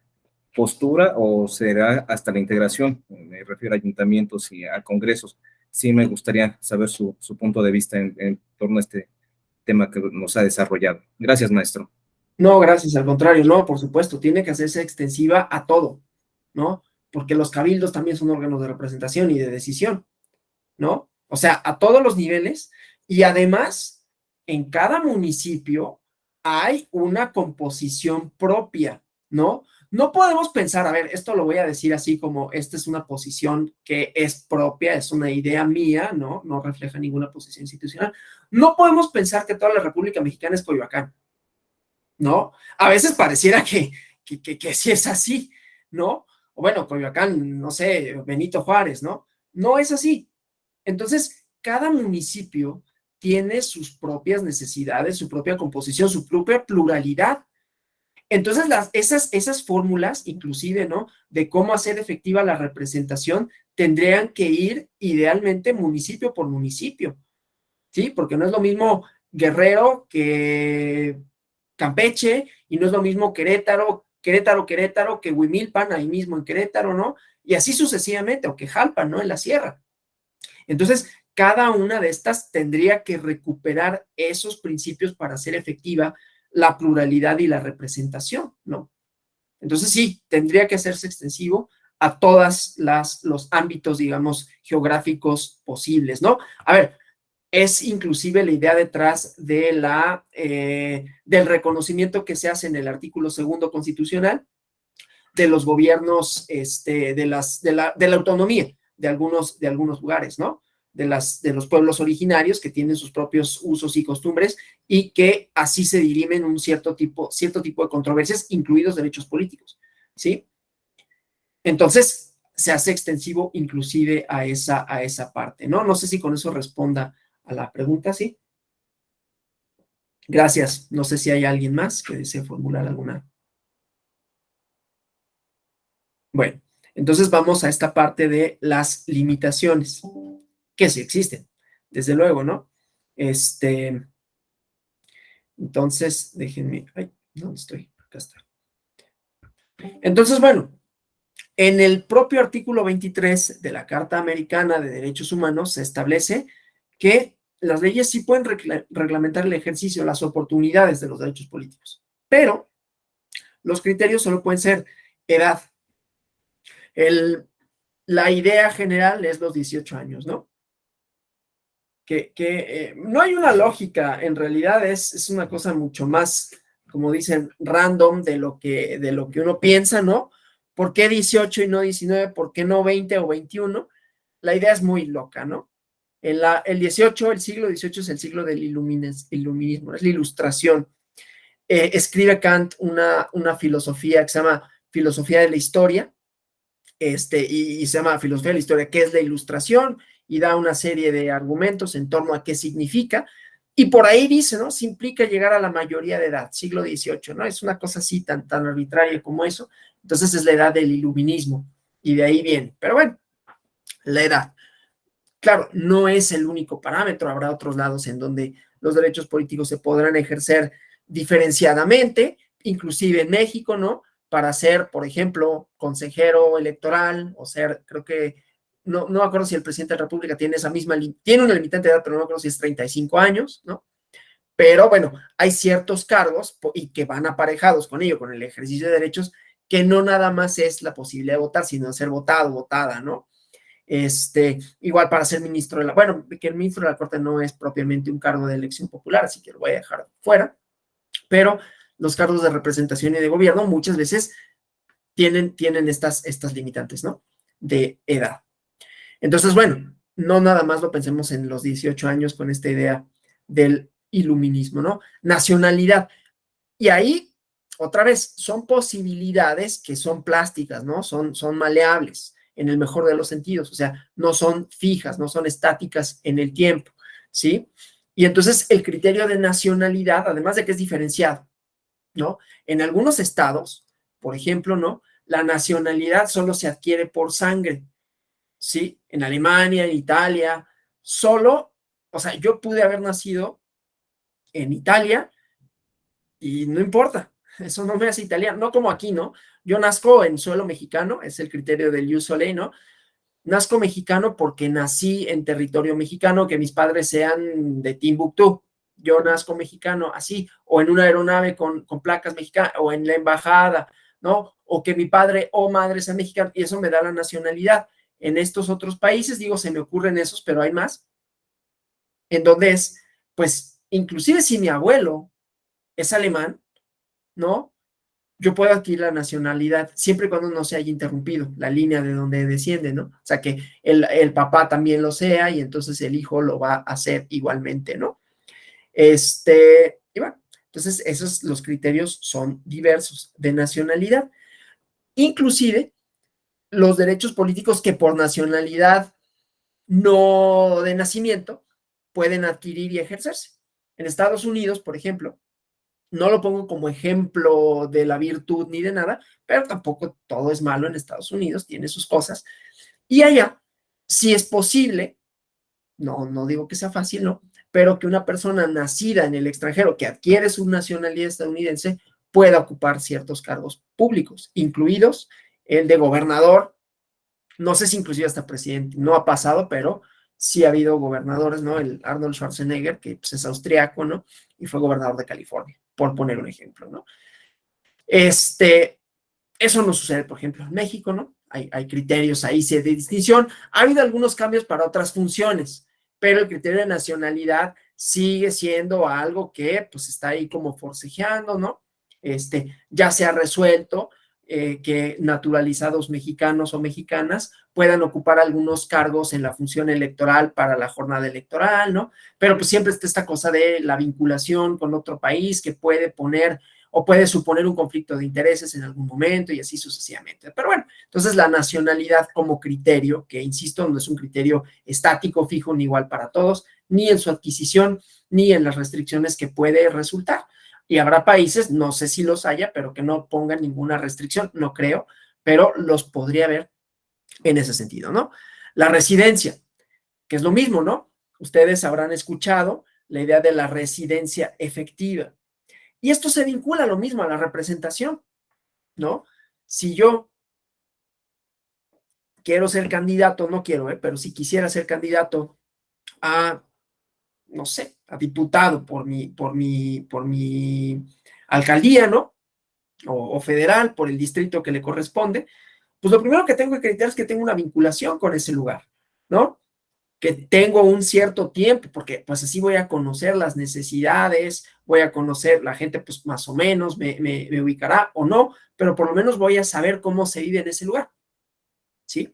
postura o será hasta la integración? Me refiero a ayuntamientos y a congresos. Sí me gustaría saber su punto de vista en torno a este tema que nos ha desarrollado. Gracias, maestro. No, gracias, al contrario, no, por supuesto, tiene que hacerse extensiva a todo, ¿no? Porque los cabildos también son órganos de representación y de decisión, ¿no? O sea, a todos los niveles, y además, en cada municipio hay una composición propia, ¿no? No podemos pensar, a ver, esto lo voy a decir así como, esta es una posición que es propia, es una idea mía, ¿no? No refleja ninguna posición institucional. No podemos pensar que toda la República Mexicana es Coyoacán, ¿no? A veces pareciera que sí es así, ¿no? O bueno, Coyoacán, no sé, Benito Juárez, ¿no? No es así. Entonces, cada municipio tiene sus propias necesidades, su propia composición, su propia pluralidad. Entonces, esas fórmulas, inclusive, ¿no?, de cómo hacer efectiva la representación, tendrían que ir idealmente municipio por municipio, ¿sí? Porque no es lo mismo Guerrero que Campeche, y no es lo mismo Querétaro que Huimilpan, ahí mismo en Querétaro, ¿no? Y así sucesivamente, o que Jalpan, ¿no?, en la sierra. Entonces, cada una de estas tendría que recuperar esos principios para hacer efectiva la pluralidad y la representación, ¿no? Entonces, sí, tendría que hacerse extensivo a todos los ámbitos, digamos, geográficos posibles, ¿no? A ver, es inclusive la idea detrás de del reconocimiento que se hace en el artículo 2 constitucional de los gobiernos, de la autonomía de algunos lugares, ¿no? De los pueblos originarios que tienen sus propios usos y costumbres y que así se dirimen un cierto tipo de controversias, incluidos derechos políticos, ¿sí? Entonces, se hace extensivo inclusive a esa parte, ¿no? No sé si con eso responda a la pregunta, ¿sí? Gracias. No sé si hay alguien más que desee formular alguna. Bueno, entonces vamos a esta parte de las limitaciones, que sí existen, desde luego, ¿no? Entonces, déjenme, ay, ¿dónde estoy? Acá está. Entonces, bueno, en el propio artículo 23 de la Carta Americana de Derechos Humanos se establece que las leyes sí pueden reglamentar el ejercicio, las oportunidades de los derechos políticos, pero los criterios solo pueden ser edad. La idea general es los 18 años, ¿no? Que no hay una lógica, en realidad es una cosa mucho más, como dicen, random de lo que uno piensa, ¿no? ¿Por qué 18 y no 19? ¿Por qué no 20 o 21? La idea es muy loca, ¿no? El 18, el siglo XVIII es el siglo del iluminismo, es la ilustración. Escribe Kant una filosofía que se llama filosofía de la historia, y se llama filosofía de la historia, que es la ilustración, y da una serie de argumentos en torno a qué significa, y por ahí dice, ¿no? Se implica llegar a la mayoría de edad, siglo XVIII, ¿no? Es una cosa así tan arbitraria como eso. Entonces es la edad del iluminismo, y de ahí viene. Pero bueno, la edad. Claro, no es el único parámetro, habrá otros lados en donde los derechos políticos se podrán ejercer diferenciadamente, inclusive en México, ¿no? Para ser, por ejemplo, consejero electoral o ser, creo que, no me acuerdo si el presidente de la República tiene tiene una limitante de edad, pero no me acuerdo si es 35 años, ¿no? Pero bueno, hay ciertos cargos y que van aparejados con ello, con el ejercicio de derechos, que no nada más es la posibilidad de votar, sino ser votado, votada, ¿no? Igual para ser ministro de bueno, que el ministro de la Corte no es propiamente un cargo de elección popular, así que lo voy a dejar fuera, pero los cargos de representación y de gobierno muchas veces tienen estas limitantes, ¿no? De edad. Entonces, bueno, no nada más lo pensemos en los 18 años con esta idea del iluminismo, ¿no? Nacionalidad. Y ahí, otra vez, son posibilidades que son plásticas, ¿no? Son maleables en el mejor de los sentidos, o sea, no son fijas, no son estáticas en el tiempo, ¿sí? Y entonces el criterio de nacionalidad, además de que es diferenciado, ¿no? En algunos estados, por ejemplo, ¿no? La nacionalidad solo se adquiere por sangre, ¿sí? En Alemania, en Italia, solo, o sea, yo pude haber nacido en Italia y no importa, eso no me hace italiano, no como aquí, ¿no? Yo nazco en suelo mexicano, es el criterio del ius soli, ¿no? Nazco mexicano porque nací en territorio mexicano, que mis padres sean de Timbuktu. Yo nazco mexicano así, o en una aeronave con placas mexicanas, o en la embajada, ¿no? O que mi padre o madre sea mexicano, y eso me da la nacionalidad. En estos otros países, digo, se me ocurren esos, pero hay más, en donde es, pues, inclusive si mi abuelo es alemán, ¿no? Yo puedo adquirir la nacionalidad siempre y cuando no se haya interrumpido la línea de donde desciende, ¿no? O sea, que el papá también lo sea y entonces el hijo lo va a hacer igualmente, ¿no? Y bueno, entonces esos los criterios son diversos de nacionalidad. Inclusive los derechos políticos que por nacionalidad no de nacimiento pueden adquirir y ejercerse. En Estados Unidos, por ejemplo, no lo pongo como ejemplo de la virtud ni de nada, pero tampoco todo es malo en Estados Unidos, tiene sus cosas. Y allá, si es posible, no digo que sea fácil, no, pero que una persona nacida en el extranjero que adquiere su nacionalidad estadounidense pueda ocupar ciertos cargos públicos, incluidos el de gobernador, no sé si inclusive hasta presidente, no ha pasado, pero sí ha habido gobernadores, ¿no? El Arnold Schwarzenegger, que pues, es austriaco, ¿no? Y fue gobernador de California, por poner un ejemplo, ¿no? Eso no sucede, por ejemplo, en México, ¿no? hay criterios ahí de distinción. Ha habido algunos cambios para otras funciones, pero el criterio de nacionalidad sigue siendo algo que pues está ahí como forcejeando, ¿no? Ya se ha resuelto que naturalizados mexicanos o mexicanas puedan ocupar algunos cargos en la función electoral para la jornada electoral, ¿no? Pero pues siempre está esta cosa de la vinculación con otro país que puede poner o puede suponer un conflicto de intereses en algún momento y así sucesivamente. Pero bueno, entonces la nacionalidad como criterio, que insisto, no es un criterio estático, fijo, ni igual para todos, ni en su adquisición, ni en las restricciones que puede resultar. Y habrá países, no sé si los haya, pero que no pongan ninguna restricción, no creo, pero los podría haber en ese sentido, ¿no? La residencia, que es lo mismo, ¿no? Ustedes habrán escuchado la idea de la residencia efectiva. Y esto se vincula a lo mismo, a la representación, ¿no? Si yo quiero ser candidato, no quiero, pero si quisiera ser candidato a, no sé, a diputado por mi alcaldía, ¿no? O federal, por el distrito que le corresponde, pues lo primero que tengo que acreditar es que tengo una vinculación con ese lugar, ¿no? Que tengo un cierto tiempo, porque pues así voy a conocer las necesidades, voy a conocer la gente, pues más o menos me ubicará o no, pero por lo menos voy a saber cómo se vive en ese lugar, ¿sí?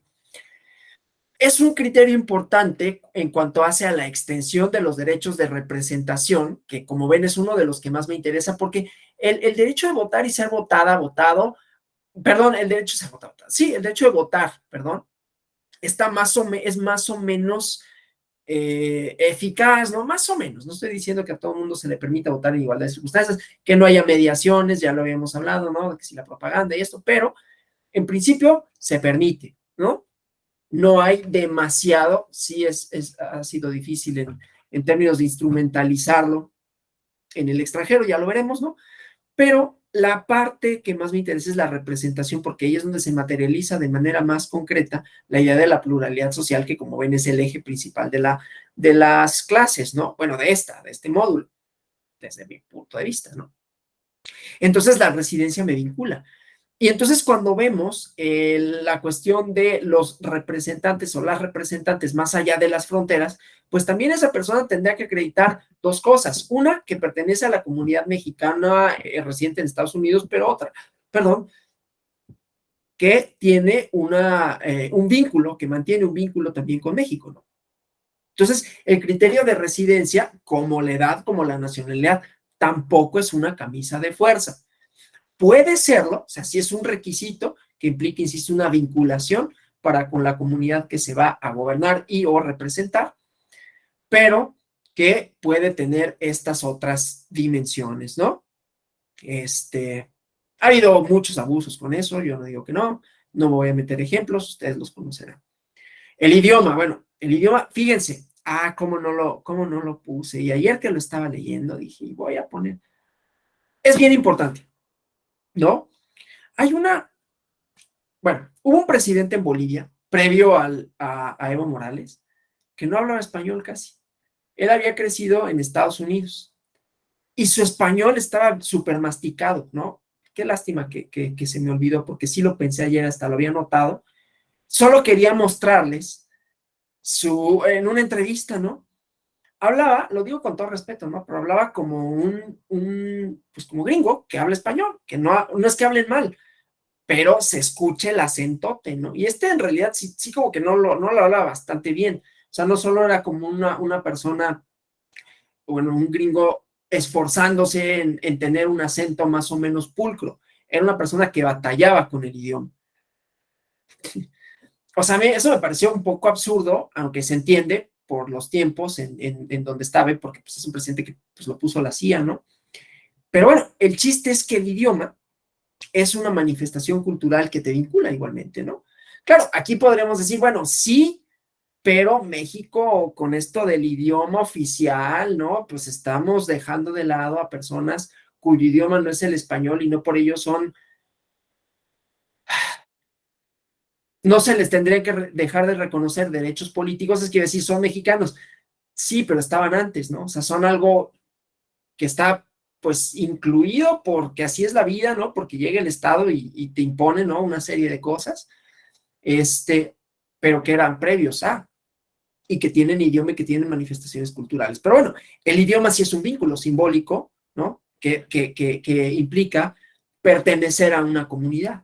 Es un criterio importante en cuanto hace a la extensión de los derechos de representación, que como ven es uno de los que más me interesa, porque el derecho de votar y ser votada, votado, perdón, el derecho de ser votado, sí, el derecho de votar, perdón, está es más o menos eficaz, ¿no? Más o menos. No estoy diciendo que a todo el mundo se le permita votar en igualdad de circunstancias, que no haya mediaciones, ya lo habíamos hablado, ¿no? Que si la propaganda y esto, pero en principio se permite, ¿no? No hay demasiado, sí ha sido difícil en términos de instrumentalizarlo en el extranjero, ya lo veremos, ¿no? Pero la parte que más me interesa es la representación, porque ahí es donde se materializa de manera más concreta la idea de la pluralidad social, que como ven es el eje principal de las clases, ¿no? Bueno, de este módulo, desde mi punto de vista, ¿no? Entonces la residencia me vincula. Y entonces cuando vemos la cuestión de los representantes o las representantes más allá de las fronteras, pues también esa persona tendría que acreditar dos cosas. Una, que pertenece a la comunidad mexicana residente en Estados Unidos, pero otra, perdón, que tiene un vínculo, que mantiene un vínculo también con México, ¿no? Entonces, el criterio de residencia, como la edad, como la nacionalidad, tampoco es una camisa de fuerza. Puede serlo, o sea, sí es un requisito que implica, insisto, una vinculación para con la comunidad que se va a gobernar y o representar, pero que puede tener estas otras dimensiones, ¿no? Ha habido muchos abusos con eso, yo no digo que no, no me voy a meter ejemplos, ustedes los conocerán. El idioma, bueno, el idioma, fíjense, cómo no lo puse, y ayer que lo estaba leyendo dije, voy a poner, es bien importante, ¿no? Hay bueno, hubo un presidente en Bolivia, previo a Evo Morales, que no hablaba español casi. Él había crecido en Estados Unidos y su español estaba súper masticado, ¿no? Qué lástima que se me olvidó, porque sí lo pensé ayer, hasta lo había notado. Solo quería mostrarles en una entrevista, ¿no? Hablaba, lo digo con todo respeto, ¿no? Pero hablaba como pues como gringo que habla español, que no es que hablen mal, pero se escucha el acentote, ¿no? Y en realidad sí como que no lo habla bastante bien. O sea, no solo era como una persona, bueno, un gringo esforzándose en tener un acento más o menos pulcro. Era una persona que batallaba con el idioma. O sea, eso me pareció un poco absurdo, aunque se entiende por los tiempos en donde estaba, porque pues, es un presidente que pues, lo puso la CIA, ¿no? Pero bueno, el chiste es que el idioma es una manifestación cultural que te vincula igualmente, ¿no? Claro, aquí podremos decir, bueno, sí, pero México con esto del idioma oficial, ¿no? Pues estamos dejando de lado a personas cuyo idioma no es el español y no por ello no se les tendría que dejar de reconocer derechos políticos, es que decir, son mexicanos. Sí, pero estaban antes, ¿no? O sea, son algo que está pues incluido porque así es la vida, ¿no? Porque llega el Estado y te impone, ¿no? Una serie de cosas. pero que eran previos a, y que tienen idioma y que tienen manifestaciones culturales. Pero bueno, el idioma sí es un vínculo simbólico, ¿no? Que implica pertenecer a una comunidad,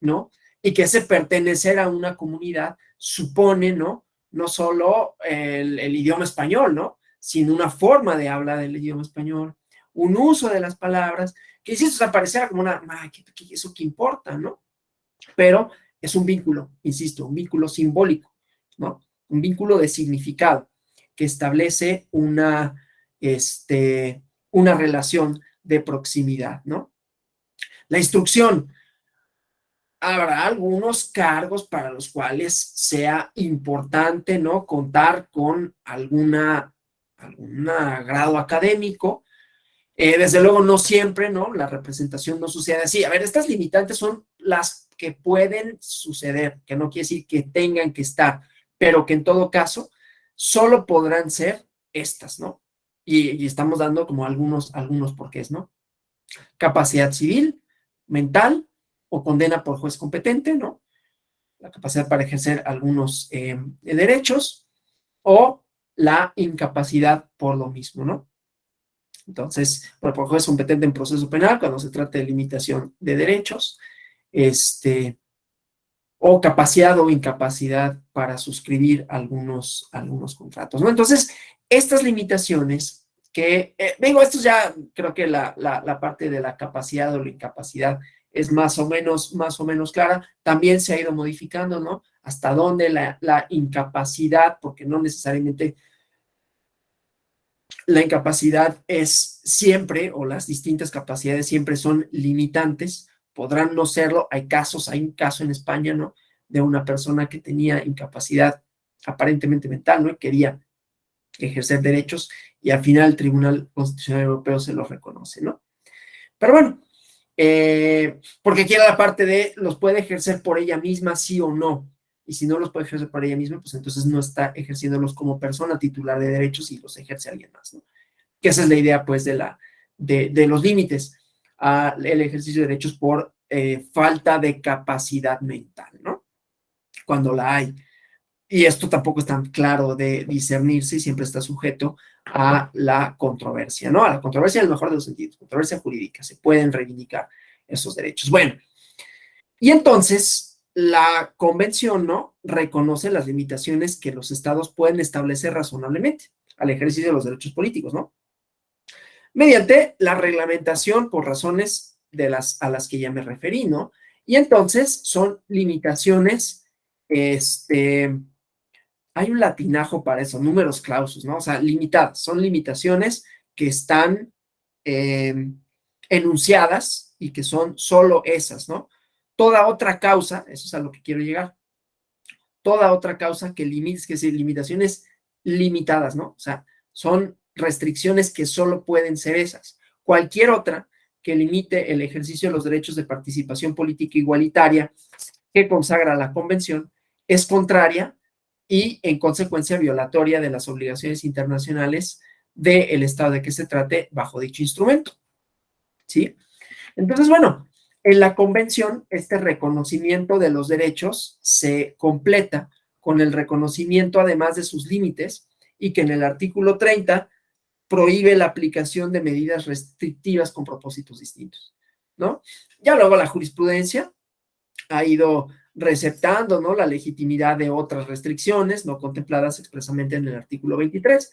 ¿no? Y que ese pertenecer a una comunidad supone, ¿no? No solo el idioma español, ¿no? Sino una forma de hablar del idioma español, un uso de las palabras, que si eso apareciera como una, ¿eso qué importa, no? Pero es un vínculo, insisto, un vínculo simbólico, ¿no? Un vínculo de significado que establece una relación de proximidad, ¿no? La instrucción. Habrá algunos cargos para los cuales sea importante, ¿no? Contar con alguna grado académico. Desde luego, no siempre, ¿no? La representación no sucede así. A ver, estas limitantes son las que pueden suceder, que no quiere decir que tengan que estar, pero que en todo caso solo podrán ser estas, ¿no? Y estamos dando como algunos porqués, ¿no? Capacidad civil, mental o condena por juez competente, ¿no? La capacidad para ejercer algunos derechos o la incapacidad por lo mismo, ¿no? Entonces, por juez competente en proceso penal, cuando se trata de limitación de derechos, o capacidad o incapacidad para suscribir algunos contratos, ¿no? Entonces, estas limitaciones que, digo, esto ya creo que la parte de la capacidad o la incapacidad es más o menos clara, también se ha ido modificando, ¿no? Hasta dónde la incapacidad, porque no necesariamente la incapacidad es siempre, o las distintas capacidades siempre son limitantes, podrán no serlo, hay un caso en España, ¿no? De una persona que tenía incapacidad aparentemente mental, ¿no? Y quería ejercer derechos, y al final el Tribunal Constitucional Europeo se lo reconoce, ¿no? Pero bueno, porque aquí era la parte de los puede ejercer por ella misma, sí o no, y si no los puede ejercer por ella misma, pues entonces no está ejerciéndolos como persona titular de derechos y los ejerce alguien más, ¿no? Que esa es la idea, pues, de los límites al ejercicio de derechos por falta de capacidad mental, ¿no? Cuando la hay. Y esto tampoco es tan claro de discernirse y siempre está sujeto a la controversia, ¿no? A la controversia en el mejor de los sentidos, controversia jurídica, se pueden reivindicar esos derechos. Bueno, y entonces la convención, ¿no? Reconoce las limitaciones que los estados pueden establecer razonablemente al ejercicio de los derechos políticos, ¿no? Mediante la reglamentación por razones a las que ya me referí, ¿no? Y entonces son limitaciones, hay un latinajo para eso, números clausus, ¿no? O sea, limitadas, son limitaciones que están enunciadas y que son solo esas, ¿no? Toda otra causa, eso es a lo que quiero llegar, toda otra causa que limites, que es limitaciones limitadas, ¿no? O sea, son restricciones que solo pueden ser esas. Cualquier otra que limite el ejercicio de los derechos de participación política igualitaria que consagra la convención es contraria y en consecuencia violatoria de las obligaciones internacionales del Estado de que se trate bajo dicho instrumento, ¿sí? Entonces, bueno, en la convención este reconocimiento de los derechos se completa con el reconocimiento además de sus límites y que en el artículo 30 prohíbe la aplicación de medidas restrictivas con propósitos distintos, ¿no? Ya luego la jurisprudencia ha ido receptando, ¿no? La legitimidad de otras restricciones no contempladas expresamente en el artículo 23.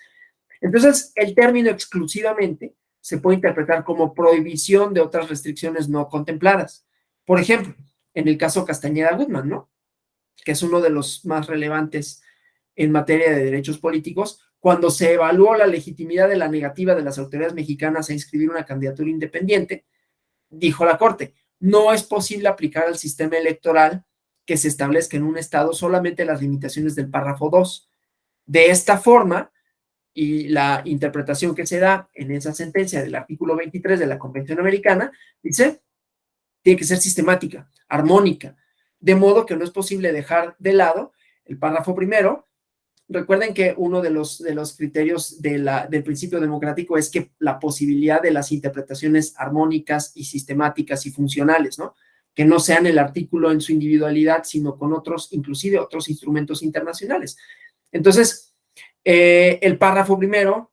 Entonces, el término exclusivamente se puede interpretar como prohibición de otras restricciones no contempladas. Por ejemplo, en el caso Castañeda Guzmán, ¿no? Que es uno de los más relevantes en materia de derechos políticos, cuando se evaluó la legitimidad de la negativa de las autoridades mexicanas a inscribir una candidatura independiente, dijo la Corte, no es posible aplicar al sistema electoral que se establezca en un estado solamente las limitaciones del párrafo 2. De esta forma, y la interpretación que se da en esa sentencia del artículo 23 de la Convención Americana, dice, tiene que ser sistemática, armónica, de modo que no es posible dejar de lado el párrafo primero. Recuerden que uno de los criterios del principio democrático es que la posibilidad de las interpretaciones armónicas y sistemáticas y funcionales, ¿no? que no sean el artículo en su individualidad, sino con otros, inclusive otros instrumentos internacionales. Entonces, el párrafo primero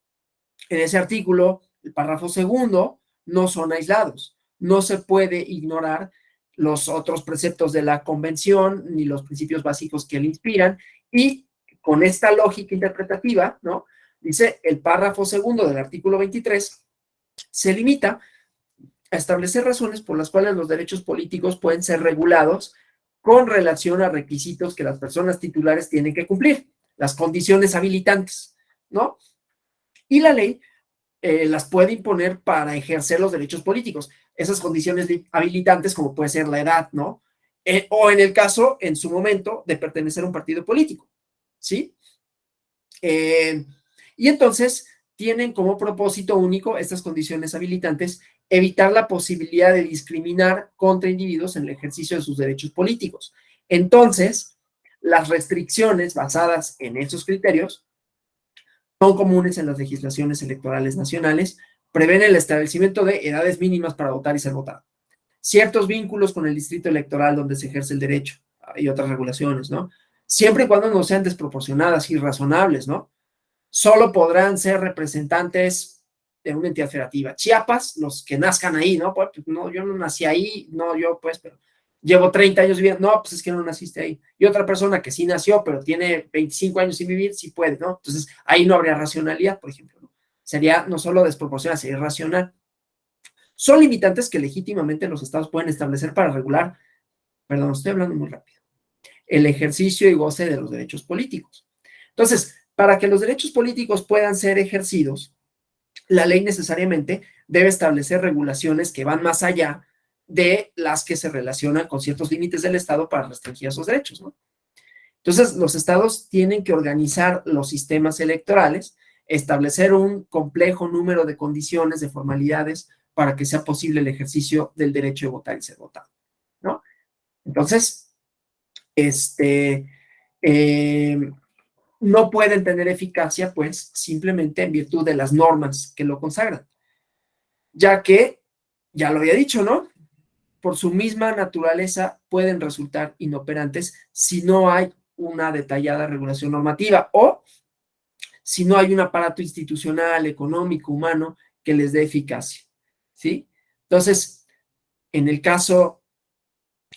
en ese artículo, el párrafo segundo, no son aislados. No se puede ignorar los otros preceptos de la convención ni los principios básicos que le inspiran, y con esta lógica interpretativa, ¿no? Dice el párrafo segundo del artículo 23 se limita a establecer razones por las cuales los derechos políticos pueden ser regulados con relación a requisitos que las personas titulares tienen que cumplir, las condiciones habilitantes, ¿no? Y la ley las puede imponer para ejercer los derechos políticos. Esas condiciones habilitantes, como puede ser la edad, ¿no? O en el caso, en su momento, de pertenecer a un partido político, ¿sí? Y entonces tienen como propósito único estas condiciones habilitantes evitar la posibilidad de discriminar contra individuos en el ejercicio de sus derechos políticos. Entonces, las restricciones basadas en esos criterios son comunes en las legislaciones electorales nacionales, prevén el establecimiento de edades mínimas para votar y ser votado, ciertos vínculos con el distrito electoral donde se ejerce el derecho y otras regulaciones, ¿no? Siempre y cuando no sean desproporcionadas y irrazonables, ¿no? Solo podrán ser representantes de una entidad federativa. Chiapas, los que nazcan ahí, ¿no? Pues no, yo no nací ahí, no, yo pues, pero llevo 30 años viviendo, no, pues es que no naciste ahí. Y otra persona que sí nació, pero tiene 25 años sin vivir, sí puede, ¿no? Entonces, ahí no habría racionalidad, por ejemplo, ¿no? Sería no solo desproporcional, sería irracional. Son limitantes que legítimamente los estados pueden establecer para regular, perdón, estoy hablando muy rápido, el ejercicio y goce de los derechos políticos. Entonces, para que los derechos políticos puedan ser ejercidos, la ley necesariamente debe establecer regulaciones que van más allá de las que se relacionan con ciertos límites del Estado para restringir esos derechos, ¿no? Entonces, los estados tienen que organizar los sistemas electorales, establecer un complejo número de condiciones, de formalidades, para que sea posible el ejercicio del derecho de votar y ser votado, ¿no? Entonces, eh, no pueden tener eficacia, pues, simplemente en virtud de las normas que lo consagran, ya que, ya lo había dicho, ¿no? Por su misma naturaleza pueden resultar inoperantes si no hay una detallada regulación normativa o si no hay un aparato institucional, económico, humano que les dé eficacia, ¿sí? Entonces, en el caso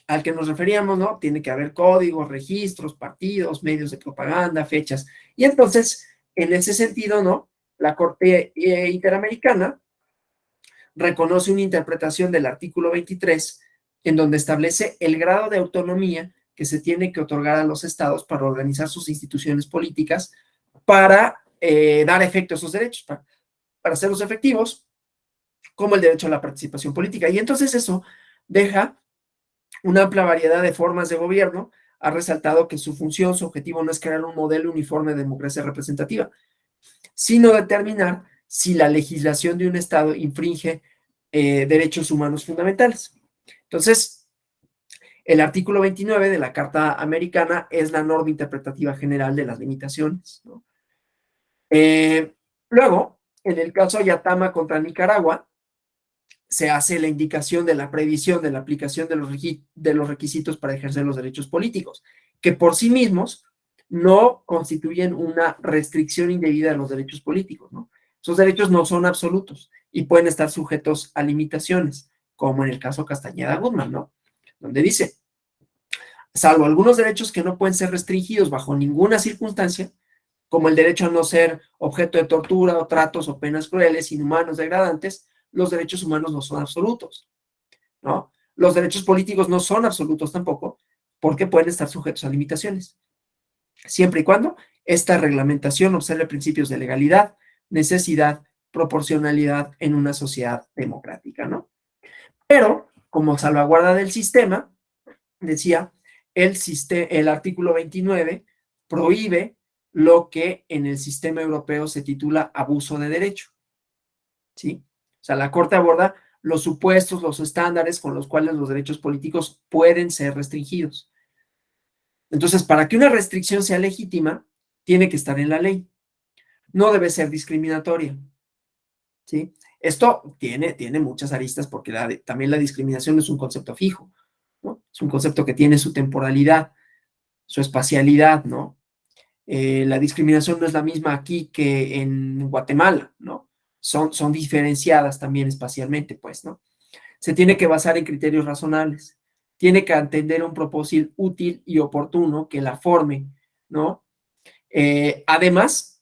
al que nos referíamos, ¿no? Tiene que haber códigos, registros, partidos, medios de propaganda, fechas. Y entonces, en ese sentido, ¿no? La Corte Interamericana reconoce una interpretación del artículo 23 en donde establece el grado de autonomía que se tiene que otorgar a los estados para organizar sus instituciones políticas para dar efecto a esos derechos, para hacerlos efectivos, como el derecho a la participación política. Y entonces eso deja una amplia variedad de formas de gobierno. Ha resaltado que su función, su objetivo no es crear un modelo uniforme de democracia representativa, sino determinar si la legislación de un Estado infringe derechos humanos fundamentales. Entonces, el artículo 29 de la Carta Americana es la norma interpretativa general de las limitaciones, ¿no? Luego, en el caso Yatama contra Nicaragua, se hace la indicación de la previsión de la aplicación de los requisitos para ejercer los derechos políticos, que por sí mismos no constituyen una restricción indebida de los derechos políticos, ¿no? Esos derechos no son absolutos y pueden estar sujetos a limitaciones, como en el caso Castañeda Guzmán, ¿no? Donde dice, salvo algunos derechos que no pueden ser restringidos bajo ninguna circunstancia, como el derecho a no ser objeto de tortura o tratos o penas crueles, inhumanos, degradantes, los derechos humanos no son absolutos, ¿no? Los derechos políticos no son absolutos tampoco, porque pueden estar sujetos a limitaciones, siempre y cuando esta reglamentación observe principios de legalidad, necesidad, proporcionalidad en una sociedad democrática, ¿no? Pero, como salvaguarda del sistema, decía, el artículo 29 prohíbe lo que en el sistema europeo se titula abuso de derecho, ¿sí? O sea, la Corte aborda los supuestos, los estándares con los cuales los derechos políticos pueden ser restringidos. Entonces, para que una restricción sea legítima, tiene que estar en la ley. No debe ser discriminatoria, ¿sí? Esto tiene muchas aristas porque también la discriminación no es un concepto fijo. Es un concepto que tiene su temporalidad, su espacialidad, ¿no? La discriminación no es la misma aquí que en Guatemala, ¿no? Son diferenciadas también espacialmente, pues, ¿no? Se tiene que basar en criterios razonables, tiene que atender un propósito útil y oportuno que la forme, ¿no? Además,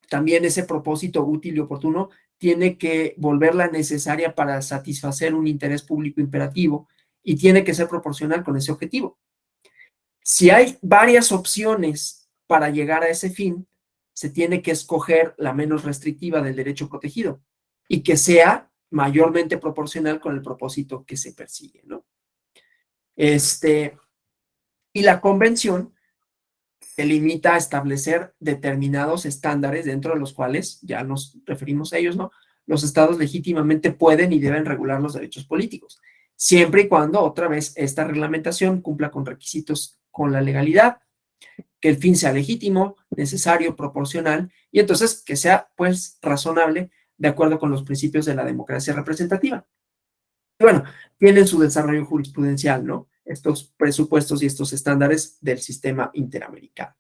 también ese propósito útil y oportuno tiene que volverla necesaria para satisfacer un interés público imperativo y tiene que ser proporcional con ese objetivo. Si hay varias opciones para llegar a ese fin, se tiene que escoger la menos restrictiva del derecho protegido y que sea mayormente proporcional con el propósito que se persigue, ¿no? Y la convención se limita a establecer determinados estándares dentro de los cuales, ya nos referimos a ellos, ¿no? Los estados legítimamente pueden y deben regular los derechos políticos, siempre y cuando, otra vez, esta reglamentación cumpla con requisitos con la legalidad, que el fin sea legítimo, necesario, proporcional, y entonces que sea, pues, razonable de acuerdo con los principios de la democracia representativa. Y bueno, tienen su desarrollo jurisprudencial, ¿no? Estos presupuestos y estos estándares del sistema interamericano.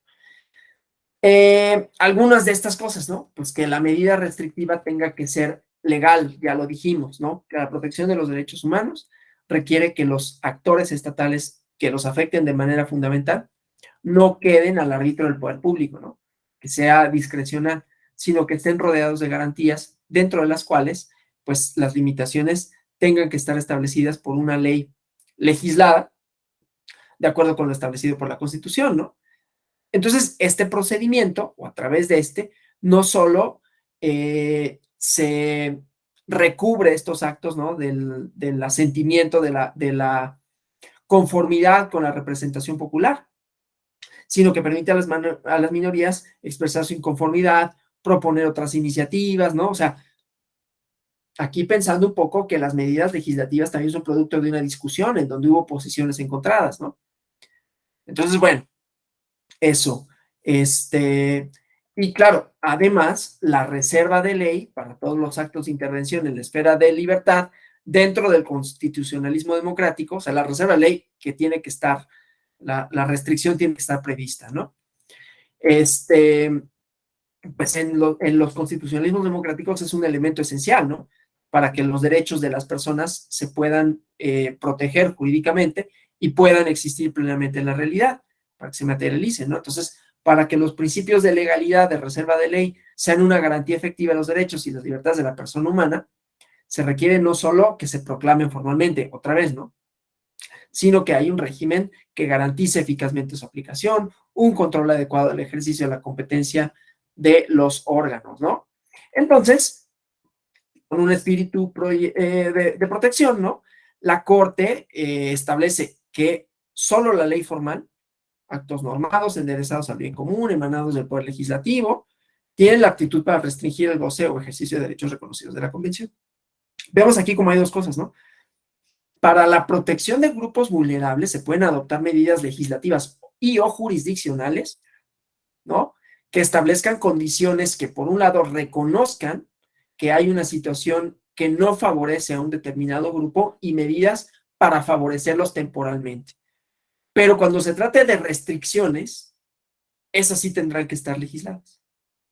Algunas de estas cosas, ¿no? Pues que la medida restrictiva tenga que ser legal, ya lo dijimos, ¿no? Que la protección de los derechos humanos requiere que los actores estatales que los afecten de manera fundamental no queden al arbitrio del poder público, ¿no? Que sea discrecional, sino que estén rodeados de garantías dentro de las cuales, pues, las limitaciones tengan que estar establecidas por una ley legislada de acuerdo con lo establecido por la Constitución, ¿no? Entonces, este procedimiento, o a través de no solo se recubre estos actos, ¿no? Del asentimiento, de la conformidad con la representación popular, sino que permite a las minorías expresar su inconformidad, proponer otras iniciativas, ¿no? O sea, aquí pensando un poco que las medidas legislativas también son producto de una discusión en donde hubo posiciones encontradas, ¿no? Entonces, bueno, eso. Y claro, además, la reserva de ley para todos los actos de intervención en la esfera de libertad dentro del constitucionalismo democrático, o sea, la reserva de ley que tiene que estar, la restricción tiene que estar prevista, ¿no? Pues en los constitucionalismos democráticos es un elemento esencial, ¿no? Para que los derechos de las personas se puedan proteger jurídicamente y puedan existir plenamente en la realidad, para que se materialicen, ¿no? Entonces, para que los principios de legalidad, de reserva de ley, sean una garantía efectiva de los derechos y las libertades de la persona humana, se requiere no solo que se proclamen formalmente, otra vez, ¿no? Sino que hay un régimen que garantice eficazmente su aplicación, un control adecuado del ejercicio de la competencia de los órganos, ¿no? Entonces, con un espíritu de protección, ¿no? La Corte establece que solo la ley formal, actos normados, enderezados al bien común, emanados del Poder Legislativo, tienen la aptitud para restringir el goce o ejercicio de derechos reconocidos de la Convención. Vemos aquí como hay dos cosas, ¿no? Para la protección de grupos vulnerables se pueden adoptar medidas legislativas y o jurisdiccionales, ¿no? Que establezcan condiciones que, por un lado, reconozcan que hay una situación que no favorece a un determinado grupo y medidas para favorecerlos temporalmente. Pero cuando se trate de restricciones, esas sí tendrán que estar legisladas.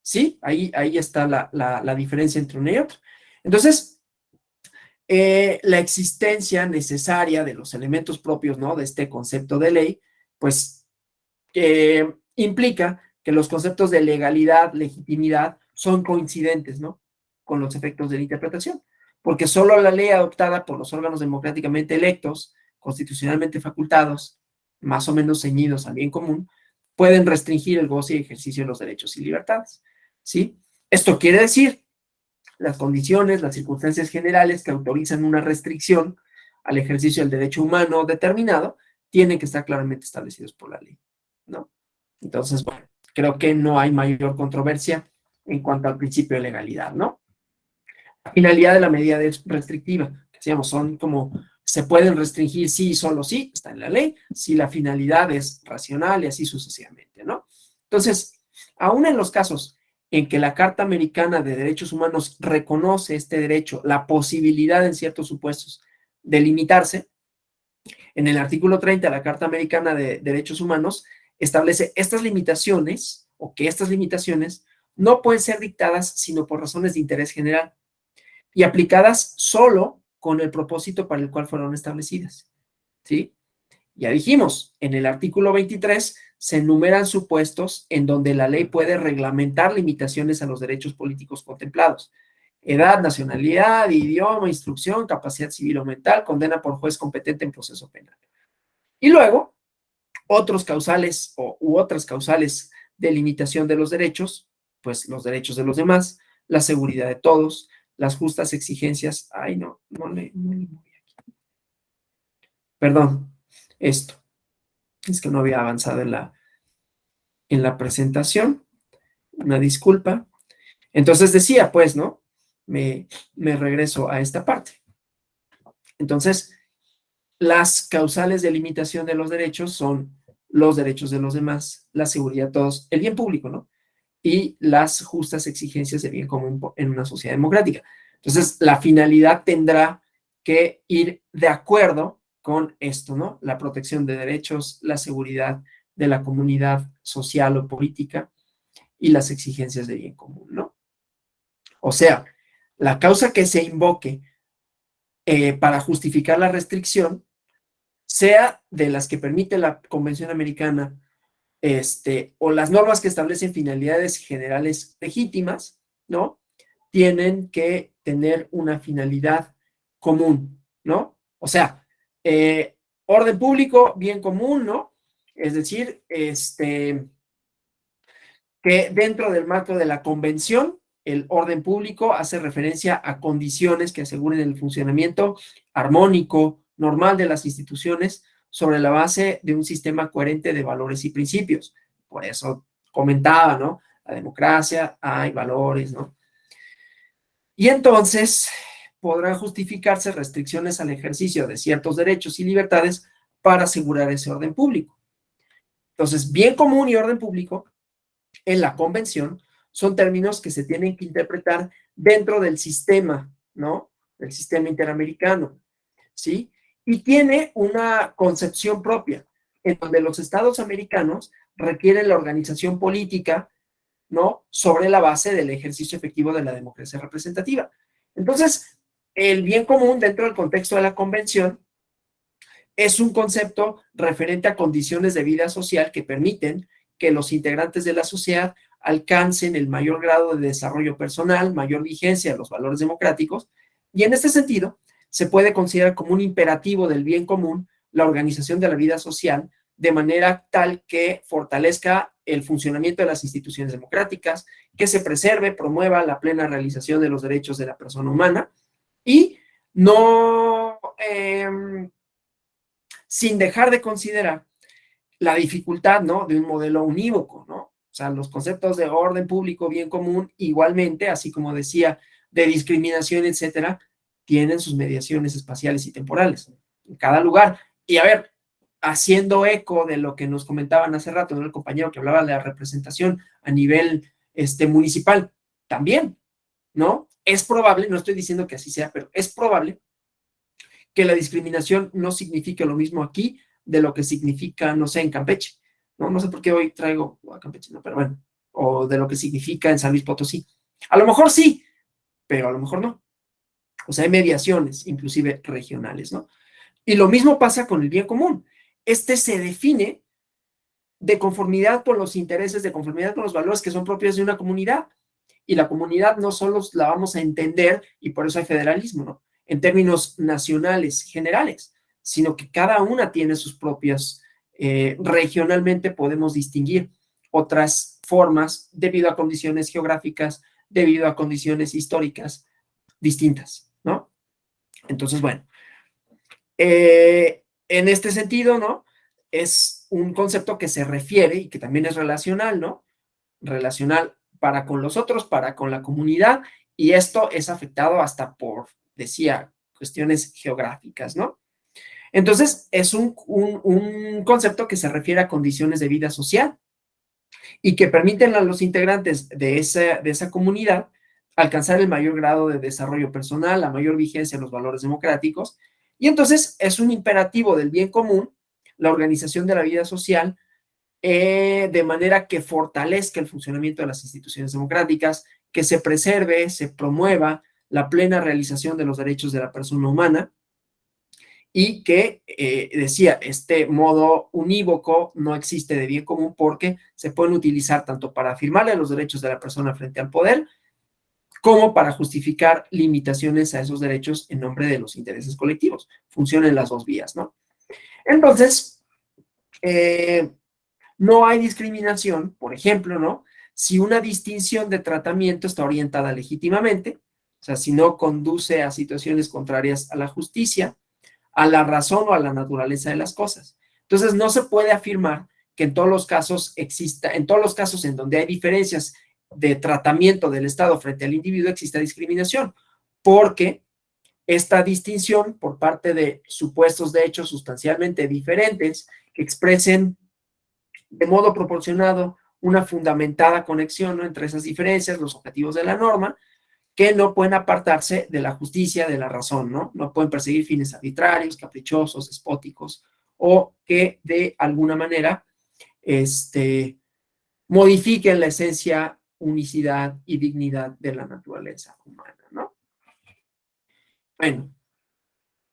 ¿Sí? Ahí está la diferencia entre uno y otro. Entonces, la existencia necesaria de los elementos propios, ¿no? De este concepto de ley, pues implica que los conceptos de legalidad, legitimidad, son coincidentes, ¿no? Con los efectos de la interpretación. Porque solo la ley adoptada por los órganos democráticamente electos, constitucionalmente facultados, más o menos ceñidos al bien común, pueden restringir el goce y ejercicio de los derechos y libertades, ¿sí? Esto quiere decir las condiciones, las circunstancias generales que autorizan una restricción al ejercicio del derecho humano determinado tienen que estar claramente establecidos por la ley, ¿no? Entonces, bueno, creo que no hay mayor controversia en cuanto al principio de legalidad, ¿no? La finalidad de la medida restrictiva, que decíamos, son como, se pueden restringir sí y solo sí, está en la ley, si la finalidad es racional y así sucesivamente, ¿no? Entonces, aún en los casos en que la Carta Americana de Derechos Humanos reconoce este derecho, la posibilidad en ciertos supuestos de limitarse, En el artículo 30 de la Carta Americana de Derechos Humanos establece estas limitaciones, o que estas limitaciones no pueden ser dictadas sino por razones de interés general y aplicadas solo con el propósito para el cual fueron establecidas, ¿sí? Ya dijimos, en el artículo 23 se enumeran supuestos en donde la ley puede reglamentar limitaciones a los derechos políticos contemplados. Edad, nacionalidad, idioma, instrucción, capacidad civil o mental, condena por juez competente en proceso penal. Y luego, otros causales u otras causales de limitación de los derechos, pues los derechos de los demás, la seguridad de todos, las justas exigencias. Ay, no le moví aquí. Perdón, esto. Es que no había avanzado en la presentación. Una disculpa. Entonces decía, pues, ¿no? Me regreso a esta parte. Entonces, las causales de limitación de los derechos son los derechos de los demás, la seguridad de todos, el bien público, ¿no? Y las justas exigencias de bien común en una sociedad democrática. Entonces, la finalidad tendrá que ir de acuerdo con esto, ¿no? La protección de derechos, la seguridad de la comunidad social o política y las exigencias de bien común, ¿no? O sea, la causa que se invoque para justificar la restricción, sea de las que permite la Convención Americana, o las normas que establecen finalidades generales legítimas, ¿no? Tienen que tener una finalidad común, ¿no? O sea, orden público, bien común, ¿no? Es decir, que dentro del marco de la convención, el orden público hace referencia a condiciones que aseguren el funcionamiento armónico, normal de las instituciones sobre la base de un sistema coherente de valores y principios. Por eso comentaba, ¿no? La democracia, hay valores, ¿no? Y entonces podrán justificarse restricciones al ejercicio de ciertos derechos y libertades para asegurar ese orden público. Entonces, bien común y orden público en la convención son términos que se tienen que interpretar dentro del sistema, ¿no? Del sistema interamericano, ¿sí? Y tiene una concepción propia, en donde los estados americanos requieren la organización política, ¿no? Sobre la base del ejercicio efectivo de la democracia representativa. Entonces, el bien común dentro del contexto de la convención es un concepto referente a condiciones de vida social que permiten que los integrantes de la sociedad alcancen el mayor grado de desarrollo personal, mayor vigencia de los valores democráticos, y en este sentido se puede considerar como un imperativo del bien común la organización de la vida social de manera tal que fortalezca el funcionamiento de las instituciones democráticas, que se preserve, promueva la plena realización de los derechos de la persona humana y no, sin dejar de considerar la dificultad, ¿no? De un modelo unívoco, ¿no? O sea, los conceptos de orden público, bien común, igualmente, así como decía, de discriminación, etcétera, tienen sus mediaciones espaciales y temporales en cada lugar. Y a ver, haciendo eco de lo que nos comentaban hace rato, ¿no? El compañero que hablaba de la representación a nivel municipal, también, ¿no? Es probable, no estoy diciendo que así sea, pero es probable que la discriminación no signifique lo mismo aquí de lo que significa, no sé, en Campeche, ¿no? No sé por qué hoy traigo a Campeche, ¿no? Pero bueno, o de lo que significa en San Luis Potosí. A lo mejor sí, pero a lo mejor no. O sea, hay mediaciones, inclusive regionales, ¿no? Y lo mismo pasa con el bien común. Este se define de conformidad con los intereses, de conformidad con los valores que son propios de una comunidad. Y la comunidad no solo la vamos a entender, y por eso hay federalismo, ¿no? En términos nacionales, generales, sino que cada una tiene sus propias, regionalmente podemos distinguir otras formas debido a condiciones geográficas, debido a condiciones históricas distintas, ¿no? Entonces, bueno, en este sentido, ¿no? Es un concepto que se refiere y que también es relacional, ¿no? Relacional para con los otros, para con la comunidad, y esto es afectado hasta por, decía, cuestiones geográficas, ¿no? Entonces, es un concepto que se refiere a condiciones de vida social y que permiten a los integrantes de esa comunidad alcanzar el mayor grado de desarrollo personal, la mayor vigencia en los valores democráticos Y entonces es un imperativo del bien común la organización de la vida social de manera que fortalezca el funcionamiento de las instituciones democráticas, que se preserve, se promueva la plena realización de los derechos de la persona humana y que, decía, este modo unívoco no existe de bien común porque se pueden utilizar tanto para afirmarle los derechos de la persona frente al poder, como para justificar limitaciones a esos derechos en nombre de los intereses colectivos. Funcionan las dos vías, ¿no? Entonces, no hay discriminación, por ejemplo, ¿no? Si una distinción de tratamiento está orientada legítimamente, o sea, si no conduce a situaciones contrarias a la justicia, a la razón o a la naturaleza de las cosas. Entonces, no se puede afirmar que en todos los casos exista, en todos los casos en donde hay diferencias de tratamiento del Estado frente al individuo, exista discriminación, porque esta distinción por parte de supuestos de hechos sustancialmente diferentes que expresen de modo proporcionado una fundamentada conexión, ¿no?, entre esas diferencias, los objetivos de la norma, que no pueden apartarse de la justicia, de la razón, ¿no? No pueden perseguir fines arbitrarios, caprichosos, despóticos, o que de alguna manera modifiquen la esencia, unicidad y dignidad de la naturaleza humana, ¿no? Bueno,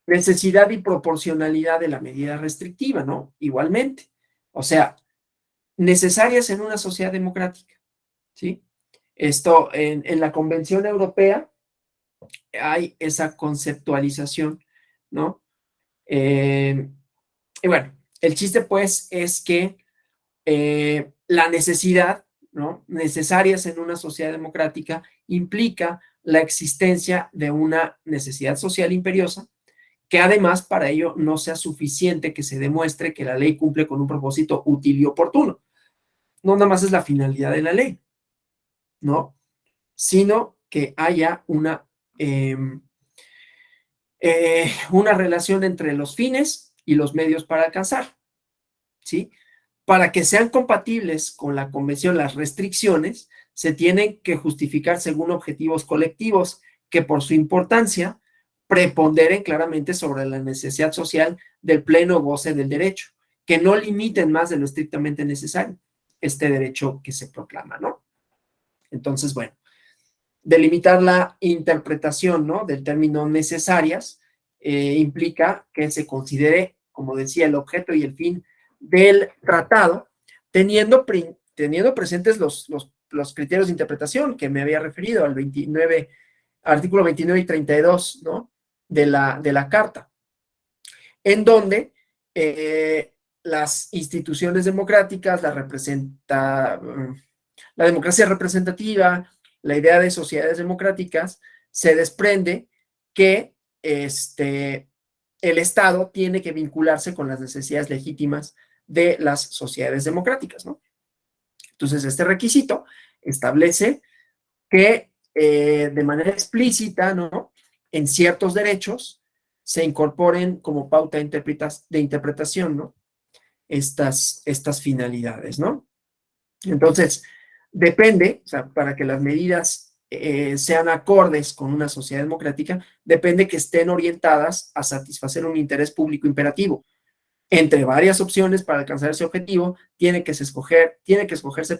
necesidad y proporcionalidad de la medida restrictiva, ¿no? Igualmente. O sea, necesarias en una sociedad democrática, ¿sí? Esto en la Convención Europea hay esa conceptualización, ¿no? Y bueno, el chiste pues es que la necesidad, ¿no?, necesarias en una sociedad democrática implica la existencia de una necesidad social imperiosa, que además para ello no sea suficiente que se demuestre que la ley cumple con un propósito útil y oportuno. No nada más es la finalidad de la ley, ¿no? Sino que haya una relación entre los fines y los medios para alcanzar, ¿sí? Para que sean compatibles con la convención, las restricciones se tienen que justificar según objetivos colectivos que por su importancia preponderen claramente sobre la necesidad social del pleno goce del derecho, que no limiten más de lo estrictamente necesario este derecho que se proclama, ¿no? Entonces, bueno, delimitar la interpretación, ¿no?, del término necesarias implica que se considere, como decía, el objeto y el fin del tratado, teniendo presentes los criterios de interpretación que me había referido al 29, artículo 29 y 32, ¿no?, de la Carta, en donde las instituciones democráticas, la democracia representativa, la idea de sociedades democráticas, se desprende que el Estado tiene que vincularse con las necesidades legítimas de las sociedades democráticas, ¿no? Entonces, este requisito establece que de manera explícita, ¿no?, en ciertos derechos se incorporen como pauta de interpretación, ¿no?, estas finalidades, ¿no? Entonces, depende, o sea, para que las medidas sean acordes con una sociedad democrática, depende que estén orientadas a satisfacer un interés público imperativo. Entre varias opciones para alcanzar ese objetivo, tiene que escogerse,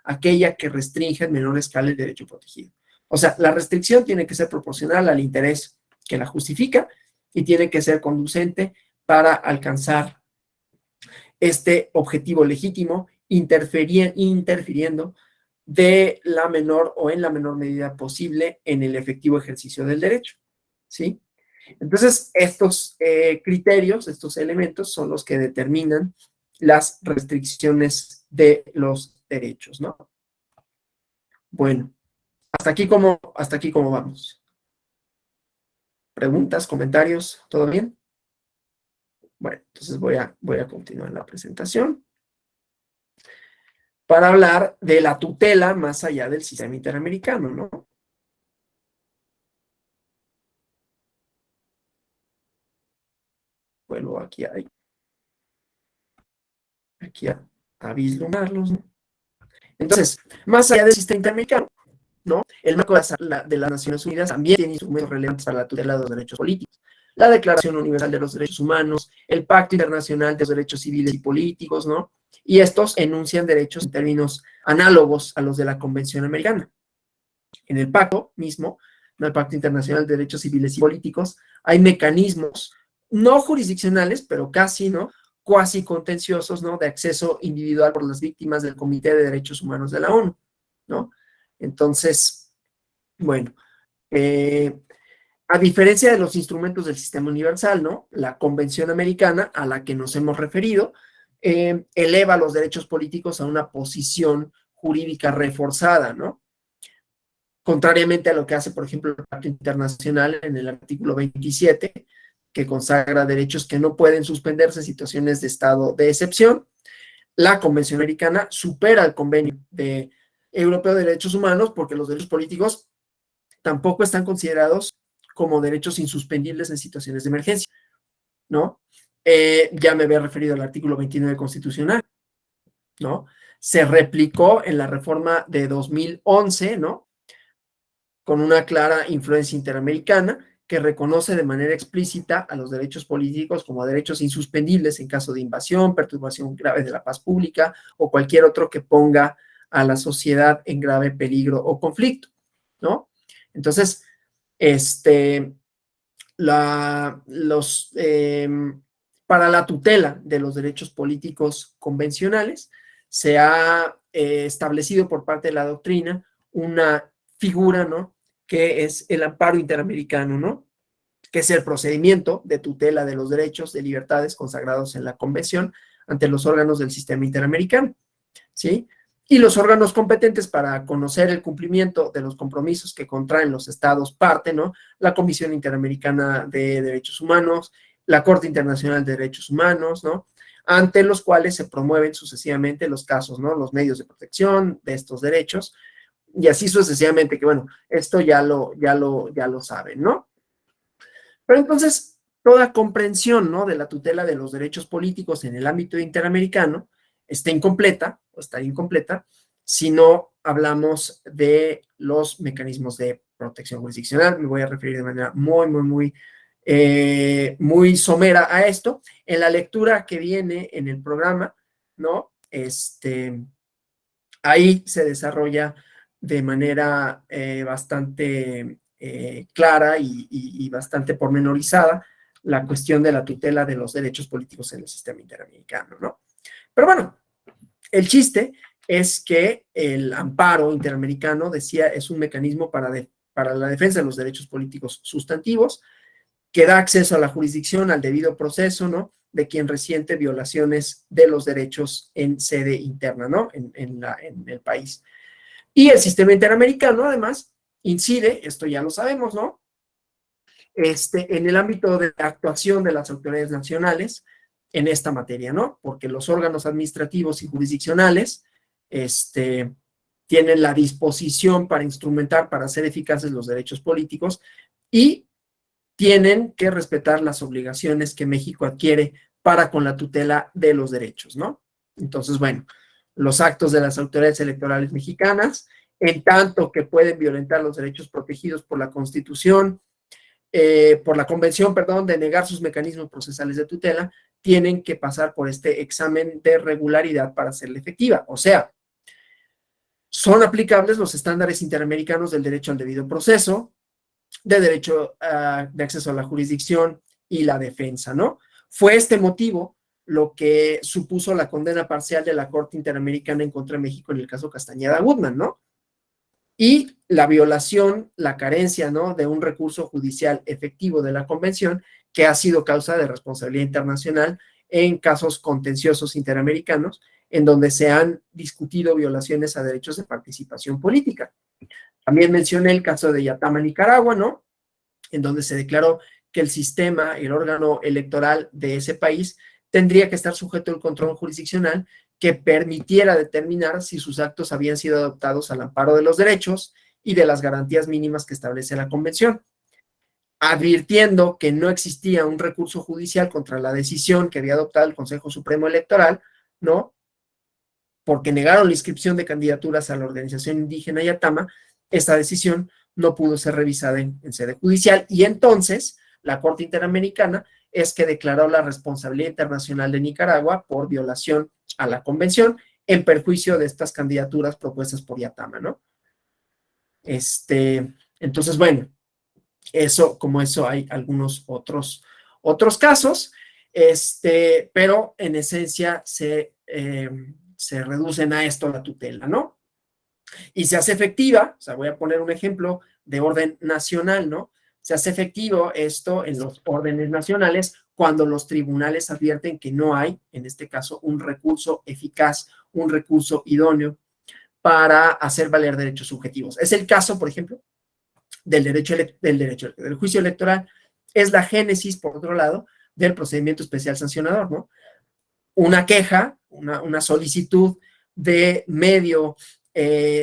aquella que restringe en menor escala el derecho protegido. O sea, la restricción tiene que ser proporcional al interés que la justifica y tiene que ser conducente para alcanzar este objetivo legítimo, interfiriendo de la menor o en la menor medida posible en el efectivo ejercicio del derecho, ¿sí? Entonces, estos criterios, estos elementos son los que determinan las restricciones de los derechos, ¿no? Bueno, hasta aquí cómo vamos. ¿Preguntas, comentarios? ¿Todo bien? Bueno, entonces voy a continuar la presentación para hablar de la tutela más allá del sistema interamericano, ¿no? Vuelvo aquí a vislumbrarlos, ¿no? Entonces, más allá del sistema interamericano, ¿no?, el marco de las Naciones Unidas también tiene instrumentos relevantes para la tutela de los derechos políticos. la Declaración Universal de los Derechos Humanos, el Pacto Internacional de los Derechos Civiles y Políticos, ¿no? Y estos enuncian derechos en términos análogos a los de la Convención Americana. En el pacto mismo, en el Pacto Internacional de Derechos Civiles y Políticos, hay mecanismos no jurisdiccionales, pero casi, ¿no? Cuasi contenciosos, ¿no? De acceso individual por las víctimas del Comité de Derechos Humanos de la ONU, ¿no? Entonces, bueno, a diferencia de los instrumentos del sistema universal, ¿no? La Convención Americana, a la que nos hemos referido, eleva los derechos políticos a una posición jurídica reforzada, ¿no? Contrariamente a lo que hace, por ejemplo, el Pacto Internacional en el artículo 27, que consagra derechos que no pueden suspenderse en situaciones de estado de excepción, la Convención Americana supera el Convenio Europeo de Derechos Humanos porque los derechos políticos tampoco están considerados como derechos insuspendibles en situaciones de emergencia, ¿no? Ya me había referido al artículo 29 constitucional, ¿no? Se replicó en la reforma de 2011, ¿no? Con una clara influencia interamericana que reconoce de manera explícita a los derechos políticos como derechos insuspendibles en caso de invasión, perturbación grave de la paz pública o cualquier otro que ponga a la sociedad en grave peligro o conflicto, ¿no? Entonces, para la tutela de los derechos políticos convencionales, se ha establecido por parte de la doctrina una figura, ¿no? Que es el amparo interamericano, ¿no? Que es el procedimiento de tutela de los derechos de libertades consagrados en la Convención ante los órganos del sistema interamericano, ¿sí? Y los órganos competentes para conocer el cumplimiento de los compromisos que contraen los estados parte, ¿no? La Comisión Interamericana de Derechos Humanos, la Corte Internacional de Derechos Humanos, ¿no? Ante los cuales se promueven sucesivamente los casos, ¿no? Los medios de protección de estos derechos, y así sucesivamente, que bueno, esto ya lo saben, ¿no? Pero entonces, toda comprensión, ¿no? De la tutela de los derechos políticos en el ámbito interamericano está incompleta, o está incompleta, si no hablamos de los mecanismos de protección jurisdiccional. Me voy a referir de manera muy somera a esto. En la lectura que viene en el programa, ¿no? Ahí se desarrolla de manera bastante clara y bastante pormenorizada la cuestión de la tutela de los derechos políticos en el sistema interamericano, ¿no? Pero bueno, el chiste es que el amparo interamericano, decía, es un mecanismo para la defensa de los derechos políticos sustantivos, que da acceso a la jurisdicción, al debido proceso, ¿no? De quien resiente violaciones de los derechos en sede interna, ¿no? En el país. Y el sistema interamericano, además, incide, esto ya lo sabemos, ¿no? En el ámbito de la actuación de las autoridades nacionales en esta materia, ¿no? Porque los órganos administrativos y jurisdiccionales tienen la disposición para instrumentar, para hacer eficaces los derechos políticos y tienen que respetar las obligaciones que México adquiere para con la tutela de los derechos, ¿no? Entonces, bueno, los actos de las autoridades electorales mexicanas, en tanto que pueden violentar los derechos protegidos por la Constitución, por la Convención, perdón, de negar sus mecanismos procesales de tutela, tienen que pasar por este examen de regularidad para hacerla efectiva. O sea, son aplicables los estándares interamericanos del derecho al debido proceso, de derecho de acceso a la jurisdicción y la defensa, ¿no? Fue este motivo lo que supuso la condena parcial de la Corte Interamericana en contra de México en el caso Castañeda-Gutmann, ¿no? Y la violación, la carencia, ¿no? De un recurso judicial efectivo de la Convención que ha sido causa de responsabilidad internacional en casos contenciosos interamericanos en donde se han discutido violaciones a derechos de participación política. También mencioné el caso de Yatama, Nicaragua, ¿no? En donde se declaró que el sistema, el órgano electoral de ese país, tendría que estar sujeto al control jurisdiccional que permitiera determinar si sus actos habían sido adoptados al amparo de los derechos y de las garantías mínimas que establece la Convención, advirtiendo que no existía un recurso judicial contra la decisión que había adoptado el Consejo Supremo Electoral, ¿no? Porque negaron la inscripción de candidaturas a la organización indígena Yatama. Esta decisión no pudo ser revisada en sede judicial y entonces, la Corte Interamericana es que declaró la responsabilidad internacional de Nicaragua por violación a la convención en perjuicio de estas candidaturas propuestas por Yatama, ¿no? Entonces, bueno, como eso hay algunos otros casos, pero en esencia se reducen a esto la tutela, ¿no? Y se hace efectiva, o sea, voy a poner un ejemplo de orden nacional, ¿no? Se hace efectivo esto en los órdenes nacionales cuando los tribunales advierten que no hay, en este caso, un recurso eficaz, un recurso idóneo para hacer valer derechos subjetivos. Es el caso, por ejemplo, del juicio electoral. Es la génesis, por otro lado, del procedimiento especial sancionador, ¿no? Una queja, una solicitud de medio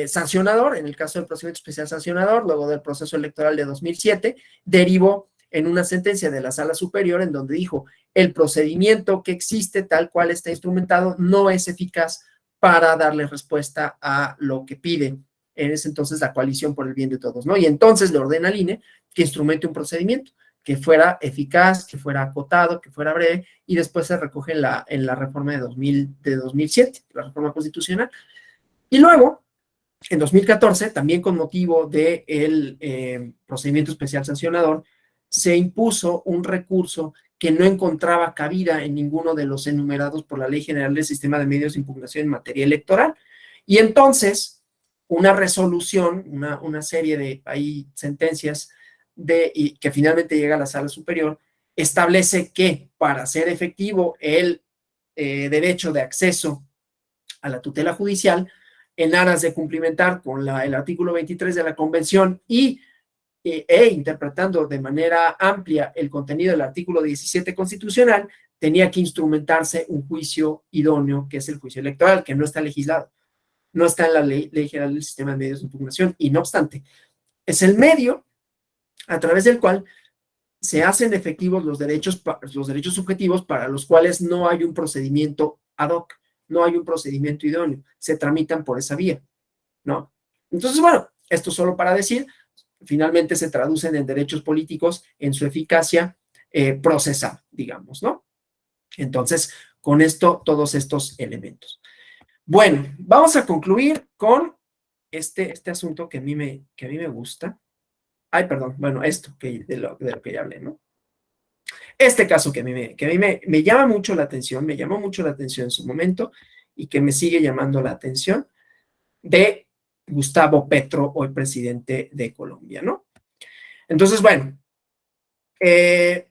sancionador, en el caso del procedimiento especial sancionador, luego del proceso electoral de 2007, derivó en una sentencia de la Sala Superior en donde dijo, el procedimiento que existe tal cual está instrumentado no es eficaz para darle respuesta a lo que pide en ese entonces la coalición por el bien de todos, ¿no? Y entonces le ordena al INE que instrumente un procedimiento que fuera eficaz, que fuera acotado, que fuera breve, y después se recoge en la reforma de 2007, la reforma constitucional. Y luego, en 2014, también con motivo del procedimiento especial sancionador, se impuso un recurso que no encontraba cabida en ninguno de los enumerados por la Ley General del Sistema de Medios de Impugnación en materia electoral. Y entonces, una resolución, una serie de sentencias y que finalmente llega a la Sala Superior, establece que para hacer efectivo el derecho de acceso a la tutela judicial, en aras de cumplimentar con el artículo 23 de la Convención interpretando de manera amplia el contenido del artículo 17 constitucional, tenía que instrumentarse un juicio idóneo, que es el juicio electoral, que no está legislado, no está en la Ley General del Sistema de Medios de Impugnación, y no obstante, es el medio a través del cual se hacen efectivos los derechos subjetivos para los cuales no hay un procedimiento ad hoc, no hay un procedimiento idóneo, se tramitan por esa vía, ¿no? Entonces, bueno, esto solo para decir, finalmente se traducen en derechos políticos en su eficacia procesal, digamos, ¿no? Entonces, con esto, todos estos elementos. Bueno, vamos a concluir con este asunto que a mí me gusta. Ay, perdón, bueno, esto de lo que ya hablé, ¿no? Este caso que a mí me llama mucho la atención, me llamó mucho la atención en su momento y que me sigue llamando la atención, de Gustavo Petro, hoy presidente de Colombia, ¿no? Entonces, bueno,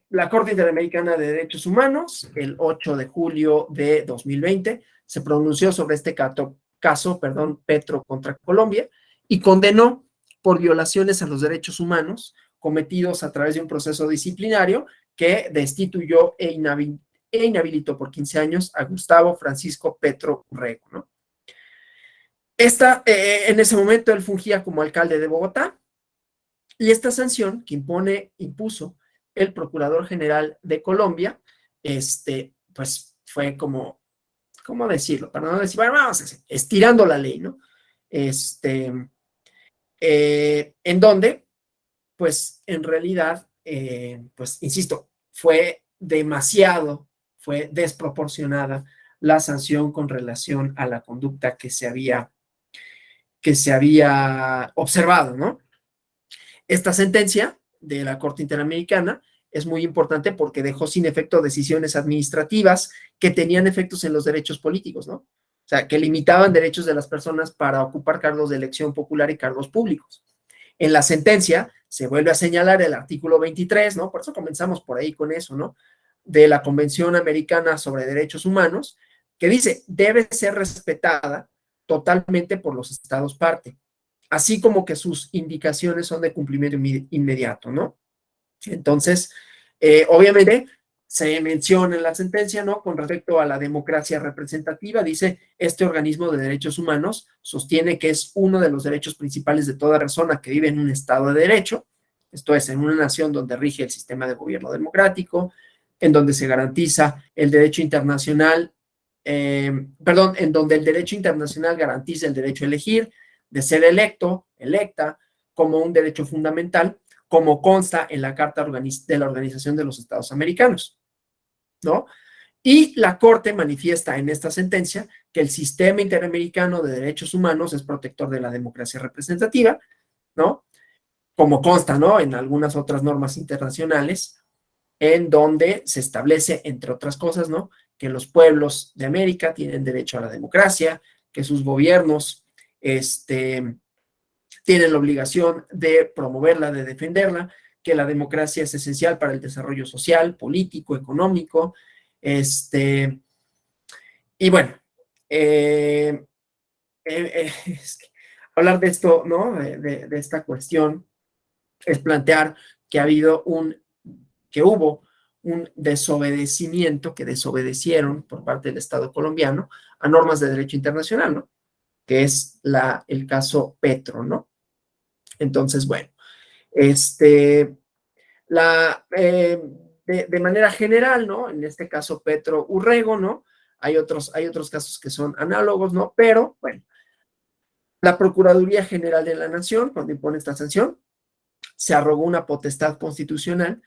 la Corte Interamericana de Derechos Humanos, el 8 de julio de 2020, se pronunció sobre este caso, Petro contra Colombia, y condenó por violaciones a los derechos humanos cometidos a través de un proceso disciplinario que destituyó e inhabilitó por 15 años a Gustavo Francisco Petro Urrego, ¿no? En ese momento él fungía como alcalde de Bogotá, y esta sanción que impuso el Procurador General de Colombia, pues fue como, ¿cómo decirlo? Para no decir, bueno, vamos a decir, estirando la ley, ¿no? En donde, pues, en realidad, pues, insisto, fue desproporcionada la sanción con relación a la conducta que se había observado, ¿no? Esta sentencia de la Corte Interamericana es muy importante porque dejó sin efecto decisiones administrativas que tenían efectos en los derechos políticos, ¿no? O sea, que limitaban derechos de las personas para ocupar cargos de elección popular y cargos públicos. En la sentencia se vuelve a señalar el artículo 23, ¿no? Por eso comenzamos por ahí con eso, ¿no? De la Convención Americana sobre Derechos Humanos, que dice, debe ser respetada totalmente por los estados parte, así como que sus indicaciones son de cumplimiento inmediato, ¿no? Entonces, obviamente, se menciona en la sentencia, ¿no? Con respecto a la democracia representativa, dice, este organismo de derechos humanos sostiene que es uno de los derechos principales de toda persona que vive en un estado de derecho, esto es, en una nación donde rige el sistema de gobierno democrático, en donde se garantiza el derecho internacional, en donde el derecho internacional garantiza el derecho a elegir, de ser electo, electa, como un derecho fundamental, como consta en la Carta de la Organización de los Estados Americanos, ¿no? Y la Corte manifiesta en esta sentencia que el sistema interamericano de derechos humanos es protector de la democracia representativa, ¿no? Como consta, ¿no? En algunas otras normas internacionales, en donde se establece, entre otras cosas, ¿no? Que los pueblos de América tienen derecho a la democracia, que sus gobiernos, tienen la obligación de promoverla, de defenderla, que la democracia es esencial para el desarrollo social, político, económico, y bueno, es que hablar de esto, ¿no? De esta cuestión es plantear que hubo un desobedecimiento, que desobedecieron por parte del Estado colombiano a normas de derecho internacional, ¿no? Que es el caso Petro, ¿no? Entonces, bueno, de manera general, ¿no? En este caso Petro Urrego, ¿no? Hay otros casos que son análogos, ¿no? Pero, bueno, la Procuraduría General de la Nación, cuando impone esta sanción, se arrogó una potestad constitucional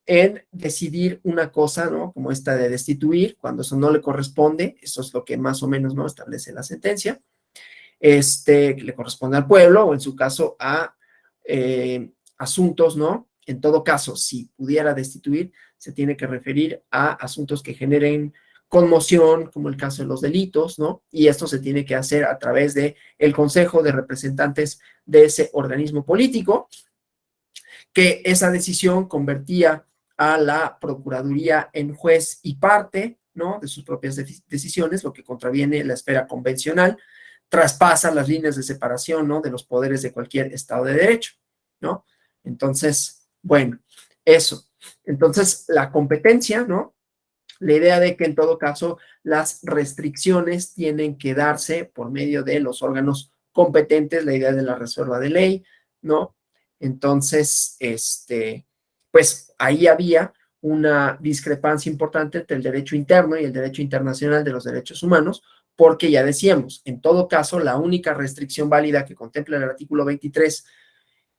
en decidir una cosa, ¿no? Como esta de destituir, cuando eso no le corresponde, eso es lo que más o menos, ¿no? Establece la sentencia, que le corresponde al pueblo, o en su caso a asuntos, ¿no? En todo caso, si pudiera destituir, se tiene que referir a asuntos que generen conmoción, como el caso de los delitos, ¿no? Y esto se tiene que hacer a través de el Consejo de Representantes de ese organismo político, que esa decisión convertía a la Procuraduría en juez y parte, ¿no? De sus propias decisiones, lo que contraviene la esfera convencional, traspasa las líneas de separación, ¿no? De los poderes de cualquier Estado de Derecho, ¿no? Entonces, bueno, eso. Entonces, la competencia, ¿no? La idea de que en todo caso las restricciones tienen que darse por medio de los órganos competentes, la idea de la reserva de ley, ¿no? Entonces, pues ahí había una discrepancia importante entre el derecho interno y el derecho internacional de los derechos humanos, porque ya decíamos, en todo caso, la única restricción válida que contempla el artículo 23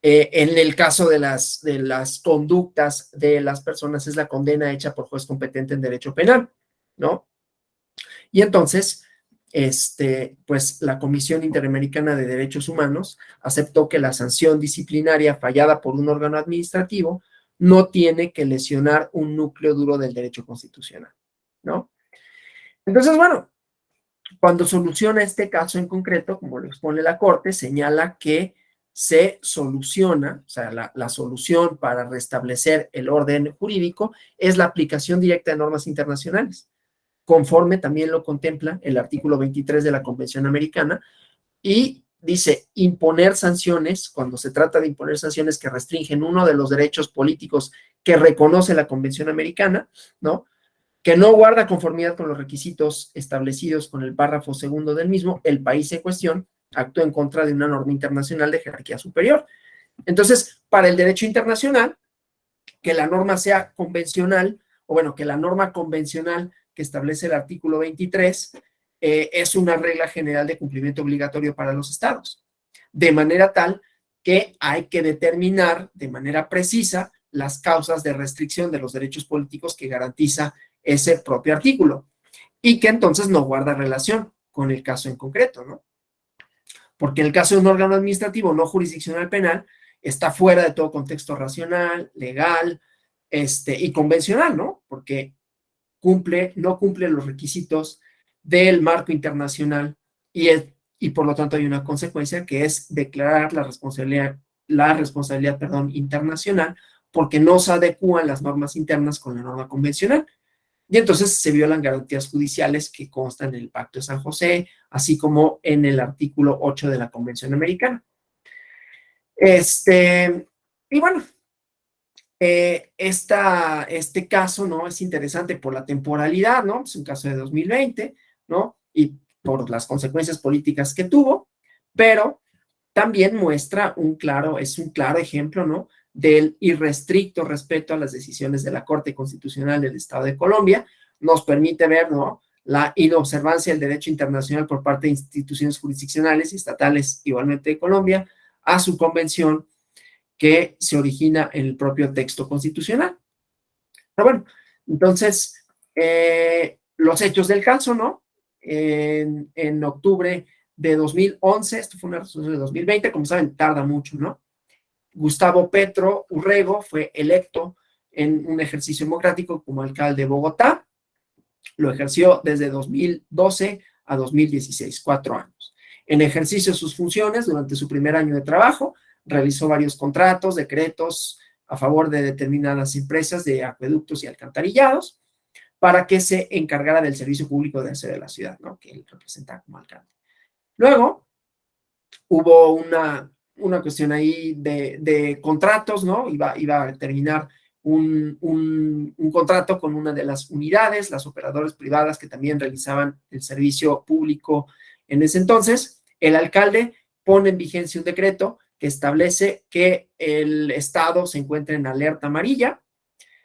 en el caso de las conductas de las personas es la condena hecha por juez competente en derecho penal, ¿no? Y entonces, pues la Comisión Interamericana de Derechos Humanos aceptó que la sanción disciplinaria fallada por un órgano administrativo no tiene que lesionar un núcleo duro del derecho constitucional, ¿no? Entonces, bueno, cuando soluciona este caso en concreto, como lo expone la Corte, señala que se soluciona, o sea, la solución para restablecer el orden jurídico es la aplicación directa de normas internacionales, conforme también lo contempla el artículo 23 de la Convención Americana, y dice imponer sanciones, cuando se trata de imponer sanciones que restringen uno de los derechos políticos que reconoce la Convención Americana, ¿no? Que no guarda conformidad con los requisitos establecidos con el párrafo segundo del mismo, el país en cuestión actúa en contra de una norma internacional de jerarquía superior. Entonces, para el derecho internacional, que la norma sea convencional, o bueno, que la norma convencional que establece el artículo 23 es una regla general de cumplimiento obligatorio para los estados, de manera tal que hay que determinar de manera precisa las causas de restricción de los derechos políticos que garantiza ese propio artículo y que entonces no guarda relación con el caso en concreto, ¿no? Porque en el caso de un órgano administrativo no jurisdiccional penal está fuera de todo contexto racional, legal, y convencional, ¿no? Porque no cumple los requisitos del marco internacional y por lo tanto hay una consecuencia que es declarar la responsabilidad, internacional porque no se adecúan las normas internas con la norma convencional. Y entonces se violan garantías judiciales que constan en el Pacto de San José, así como en el artículo 8 de la Convención Americana. Y bueno, este caso, ¿no? Es interesante por la temporalidad, ¿no? Es un caso de 2020, ¿no? Y por las consecuencias políticas que tuvo, pero también es un claro ejemplo, ¿no? Del irrestricto respeto a las decisiones de la Corte Constitucional del Estado de Colombia, nos permite ver, ¿no? La inobservancia del derecho internacional por parte de instituciones jurisdiccionales y estatales, igualmente de Colombia, a su convención, que se origina en el propio texto constitucional. Pero bueno, entonces, los hechos del caso, ¿no? En octubre de 2011, esto fue una resolución de 2020, como saben, tarda mucho, ¿no? Gustavo Petro Urrego fue electo en un ejercicio democrático como alcalde de Bogotá. Lo ejerció desde 2012 a 2016, 4 años. En ejercicio de sus funciones, durante su primer año de trabajo, realizó varios contratos, decretos a favor de determinadas empresas de acueductos y alcantarillados para que se encargara del servicio público de aseo de la ciudad, ¿no? Que él representaba como alcalde. Luego, hubo una cuestión ahí de contratos, ¿no? Iba a terminar un contrato con una de las unidades, las operadoras privadas que también realizaban el servicio público en ese entonces. El alcalde pone en vigencia un decreto que establece que el Estado se encuentra en alerta amarilla,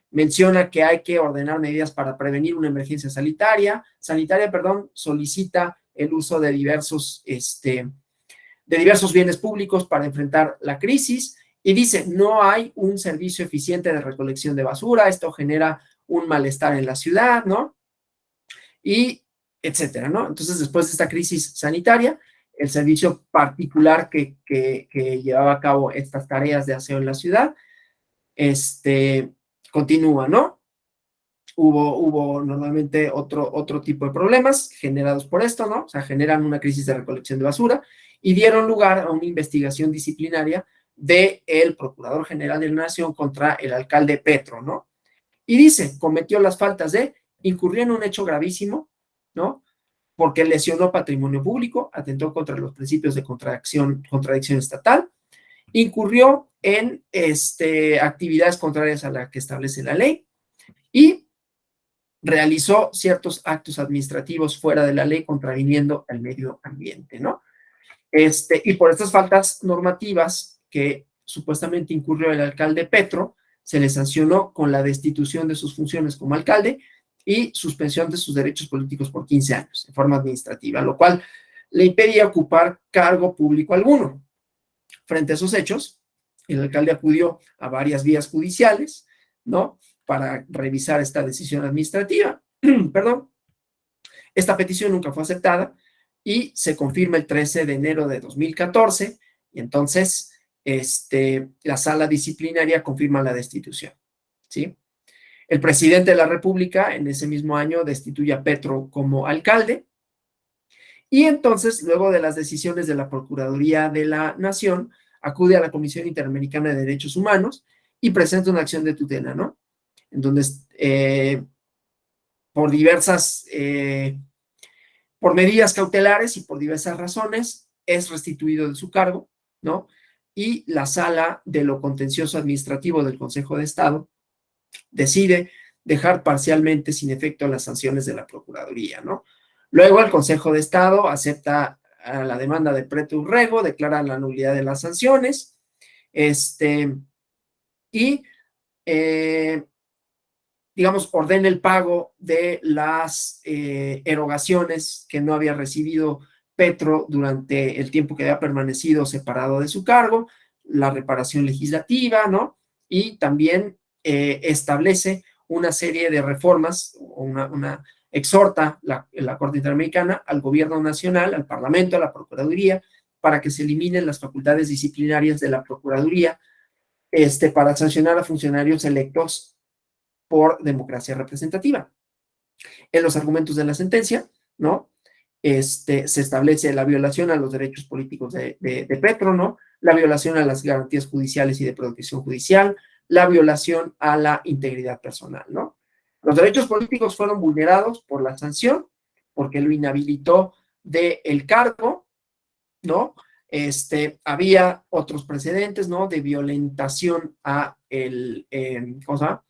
menciona que hay que ordenar medidas para prevenir una emergencia sanitaria, solicita el uso de diversos bienes públicos para enfrentar la crisis y dice, no hay un servicio eficiente de recolección de basura, esto genera un malestar en la ciudad, ¿no? Y etcétera, ¿no? Entonces, después de esta crisis sanitaria, el servicio particular que llevaba a cabo estas tareas de aseo en la ciudad, continúa, ¿no? Hubo normalmente otro tipo de problemas generados por esto, ¿no? O sea, generan una crisis de recolección de basura y dieron lugar a una investigación disciplinaria del Procurador General de la Nación contra el alcalde Petro, ¿no? Y dice, cometió las faltas incurrió en un hecho gravísimo, ¿no? Porque lesionó patrimonio público, atentó contra los principios de contradicción estatal, incurrió en actividades contrarias a la que establece la ley y realizó ciertos actos administrativos fuera de la ley contraviniendo el medio ambiente, ¿no? Y por estas faltas normativas que supuestamente incurrió el alcalde Petro, se le sancionó con la destitución de sus funciones como alcalde y suspensión de sus derechos políticos por 15 años, en forma administrativa, lo cual le impedía ocupar cargo público alguno. Frente a esos hechos, el alcalde acudió a varias vías judiciales, ¿no? Para revisar esta decisión administrativa. Perdón. Esta petición nunca fue aceptada y se confirma el 13 de enero de 2014 y entonces la sala disciplinaria confirma la destitución, ¿sí? El presidente de la República en ese mismo año destituye a Petro como alcalde y entonces, luego de las decisiones de la Procuraduría de la Nación, acude a la Comisión Interamericana de Derechos Humanos y presenta una acción de tutela, ¿no? En donde por medidas cautelares y por diversas razones es restituido de su cargo, ¿no? Y la Sala de lo Contencioso Administrativo del Consejo de Estado decide dejar parcialmente sin efecto las sanciones de la Procuraduría, ¿no? Luego el Consejo de Estado acepta la demanda de Petro Urrego, declara la nulidad de las sanciones, y digamos, ordena el pago de las erogaciones que no había recibido Petro durante el tiempo que había permanecido separado de su cargo, la reparación legislativa, ¿no? Y también establece una serie de reformas, exhorta la Corte Interamericana al Gobierno Nacional, al Parlamento, a la Procuraduría, para que se eliminen las facultades disciplinarias de la Procuraduría, para sancionar a funcionarios electos por democracia representativa. En los argumentos de la sentencia, ¿no? Se establece la violación a los derechos políticos de Petro, ¿no? La violación a las garantías judiciales y de protección judicial, la violación a la integridad personal, ¿no? Los derechos políticos fueron vulnerados por la sanción, porque lo inhabilitó del cargo, ¿no? Había otros precedentes, ¿no? De violentación a ¿cómo se llama?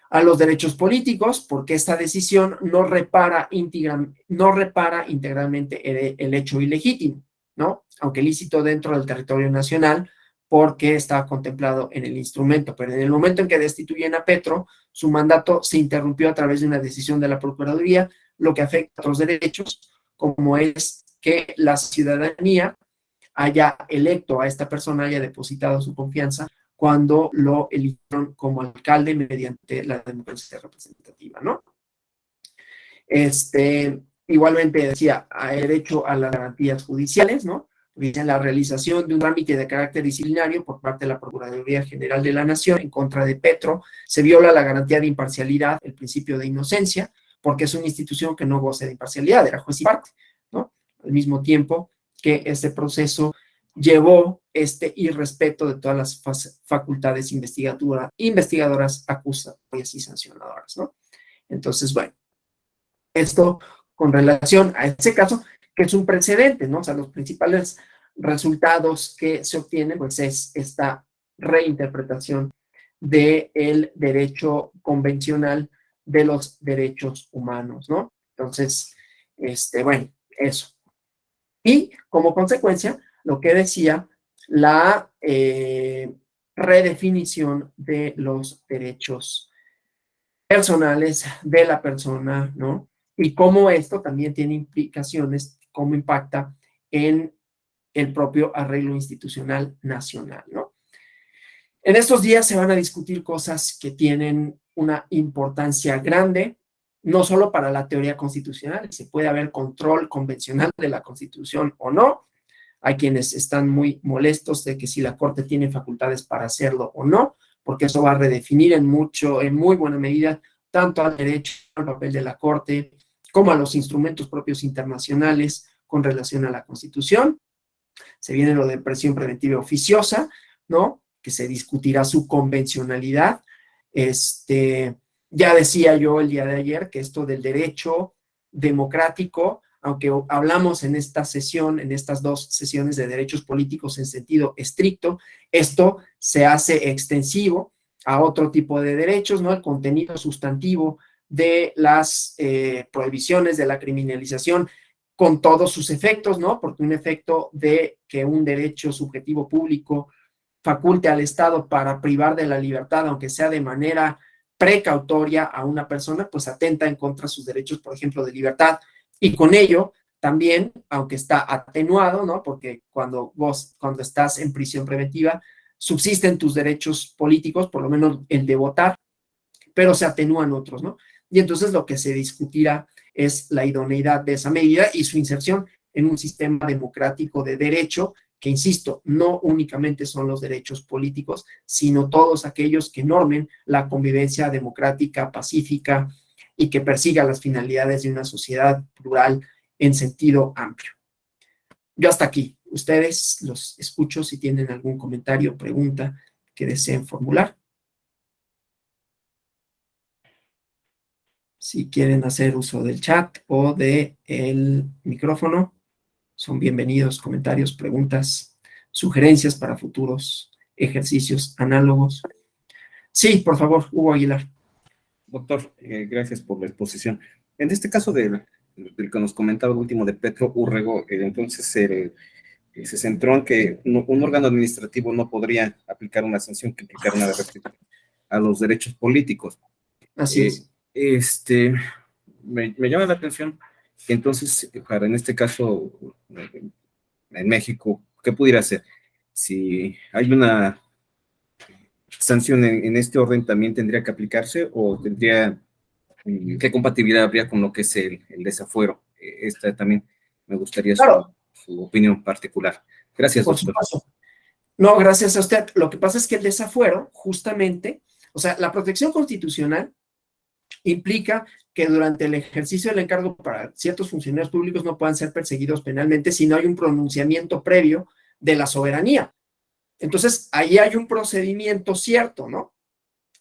A los derechos políticos, porque esta decisión no repara integralmente el hecho ilegítimo, ¿no? Aunque lícito dentro del territorio nacional, porque estaba contemplado en el instrumento, pero en el momento en que destituyen a Petro, su mandato se interrumpió a través de una decisión de la Procuraduría, lo que afecta a otros derechos, como es que la ciudadanía haya electo a esta persona, haya depositado su confianza cuando lo eligieron como alcalde mediante la democracia representativa, ¿no? Igualmente decía, hay derecho a las garantías judiciales, ¿no? Dice la realización de un trámite de carácter disciplinario por parte de la Procuraduría General de la Nación en contra de Petro, se viola la garantía de imparcialidad, el principio de inocencia, porque es una institución que no goza de imparcialidad, era juez y parte, ¿no? Al mismo tiempo que este proceso llevó este irrespeto de todas las facultades investigadoras, acusatorias y sancionadoras, ¿no? Entonces, bueno, esto con relación a ese caso, que es un precedente, ¿no? O sea, los principales resultados que se obtienen, pues es esta reinterpretación del derecho convencional de los derechos humanos, ¿no? Entonces, bueno, eso. Y como consecuencia, lo que decía, la redefinición de los derechos personales de la persona, ¿no? Y cómo esto también tiene implicaciones, cómo impacta en el propio arreglo institucional nacional, ¿no? En estos días se van a discutir cosas que tienen una importancia grande, no solo para la teoría constitucional, si puede haber control convencional de la Constitución o no. Hay quienes están muy molestos de que si la Corte tiene facultades para hacerlo o no, porque eso va a redefinir en muy buena medida, tanto al derecho, al papel de la Corte, como a los instrumentos propios internacionales con relación a la Constitución. Se viene lo de prisión preventiva oficiosa, ¿no? Que se discutirá su convencionalidad. Ya decía yo el día de ayer que esto del derecho democrático, aunque hablamos en esta sesión, en estas dos sesiones de derechos políticos en sentido estricto, esto se hace extensivo a otro tipo de derechos, ¿no? El contenido sustantivo de las prohibiciones, de la criminalización, con todos sus efectos, ¿no? Porque un efecto de que un derecho subjetivo público faculte al Estado para privar de la libertad, aunque sea de manera precautoria a una persona, pues atenta en contra de sus derechos, por ejemplo, de libertad. Y con ello, también, aunque está atenuado, ¿no? Porque cuando estás en prisión preventiva, subsisten tus derechos políticos, por lo menos el de votar, pero se atenúan otros, ¿no? Y entonces lo que se discutirá es la idoneidad de esa medida y su inserción en un sistema democrático de derecho que, insisto, no únicamente son los derechos políticos, sino todos aquellos que normen la convivencia democrática, pacífica y que persiga las finalidades de una sociedad plural en sentido amplio. Yo hasta aquí. Ustedes los escucho si tienen algún comentario o pregunta que deseen formular. Si quieren hacer uso del chat o del micrófono, son bienvenidos comentarios, preguntas, sugerencias para futuros ejercicios análogos. Sí, por favor, Hugo Aguilar. Doctor, gracias por la exposición. En este caso del que nos comentaba el último de Petro Urrego, entonces se centró en que un órgano administrativo no podría aplicar una sanción que implicara una restricción a los derechos políticos. Así es. Me llama la atención que entonces, para en este caso, en México, ¿qué pudiera hacer? Si hay una sanción en este orden, ¿también tendría que aplicarse o tendría, qué compatibilidad habría con lo que es el desafuero? Esta también me gustaría Claro, su opinión particular. Gracias, por doctor. supuesto. No, gracias a usted. Lo que pasa es que el desafuero, justamente, o sea, la protección constitucional implica que durante el ejercicio del encargo para ciertos funcionarios públicos no puedan ser perseguidos penalmente si no hay un pronunciamiento previo de la soberanía. Entonces, ahí hay un procedimiento cierto, ¿no?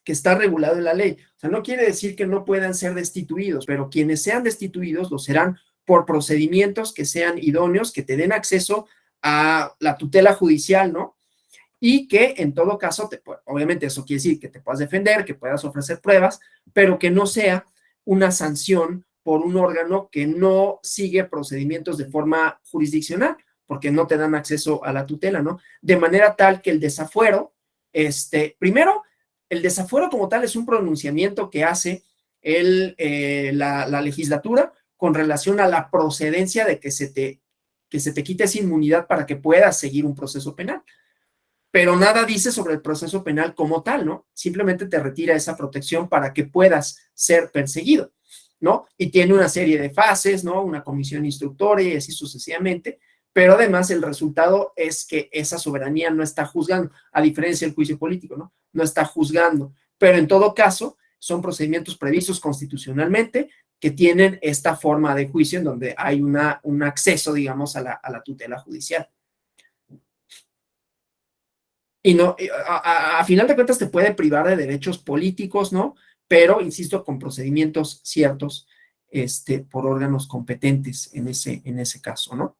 Que está regulado en la ley. O sea, no quiere decir que no puedan ser destituidos, pero quienes sean destituidos lo serán por procedimientos que sean idóneos, que te den acceso a la tutela judicial, ¿no? Y que en todo caso, obviamente eso quiere decir que te puedas defender, que puedas ofrecer pruebas, pero que no sea una sanción por un órgano que no sigue procedimientos de forma jurisdiccional, porque no te dan acceso a la tutela, ¿no? De manera tal que el desafuero, primero, el desafuero como tal es un pronunciamiento que hace la legislatura con relación a la procedencia de que se te que se te quite esa inmunidad para que puedas seguir un proceso penal. Pero nada dice sobre el proceso penal como tal, ¿no? Simplemente te retira esa protección para que puedas ser perseguido, ¿no? Y tiene una serie de fases, ¿no? Una comisión instructora y así sucesivamente, pero además el resultado es que esa soberanía no está juzgando, a diferencia del juicio político, ¿no? No está juzgando, pero en todo caso son procedimientos previstos constitucionalmente que tienen esta forma de juicio en donde hay un acceso, digamos, a la tutela judicial. Y no, a final de cuentas te puede privar de derechos políticos, ¿no? Pero, insisto, con procedimientos ciertos, por órganos competentes en ese caso, ¿no?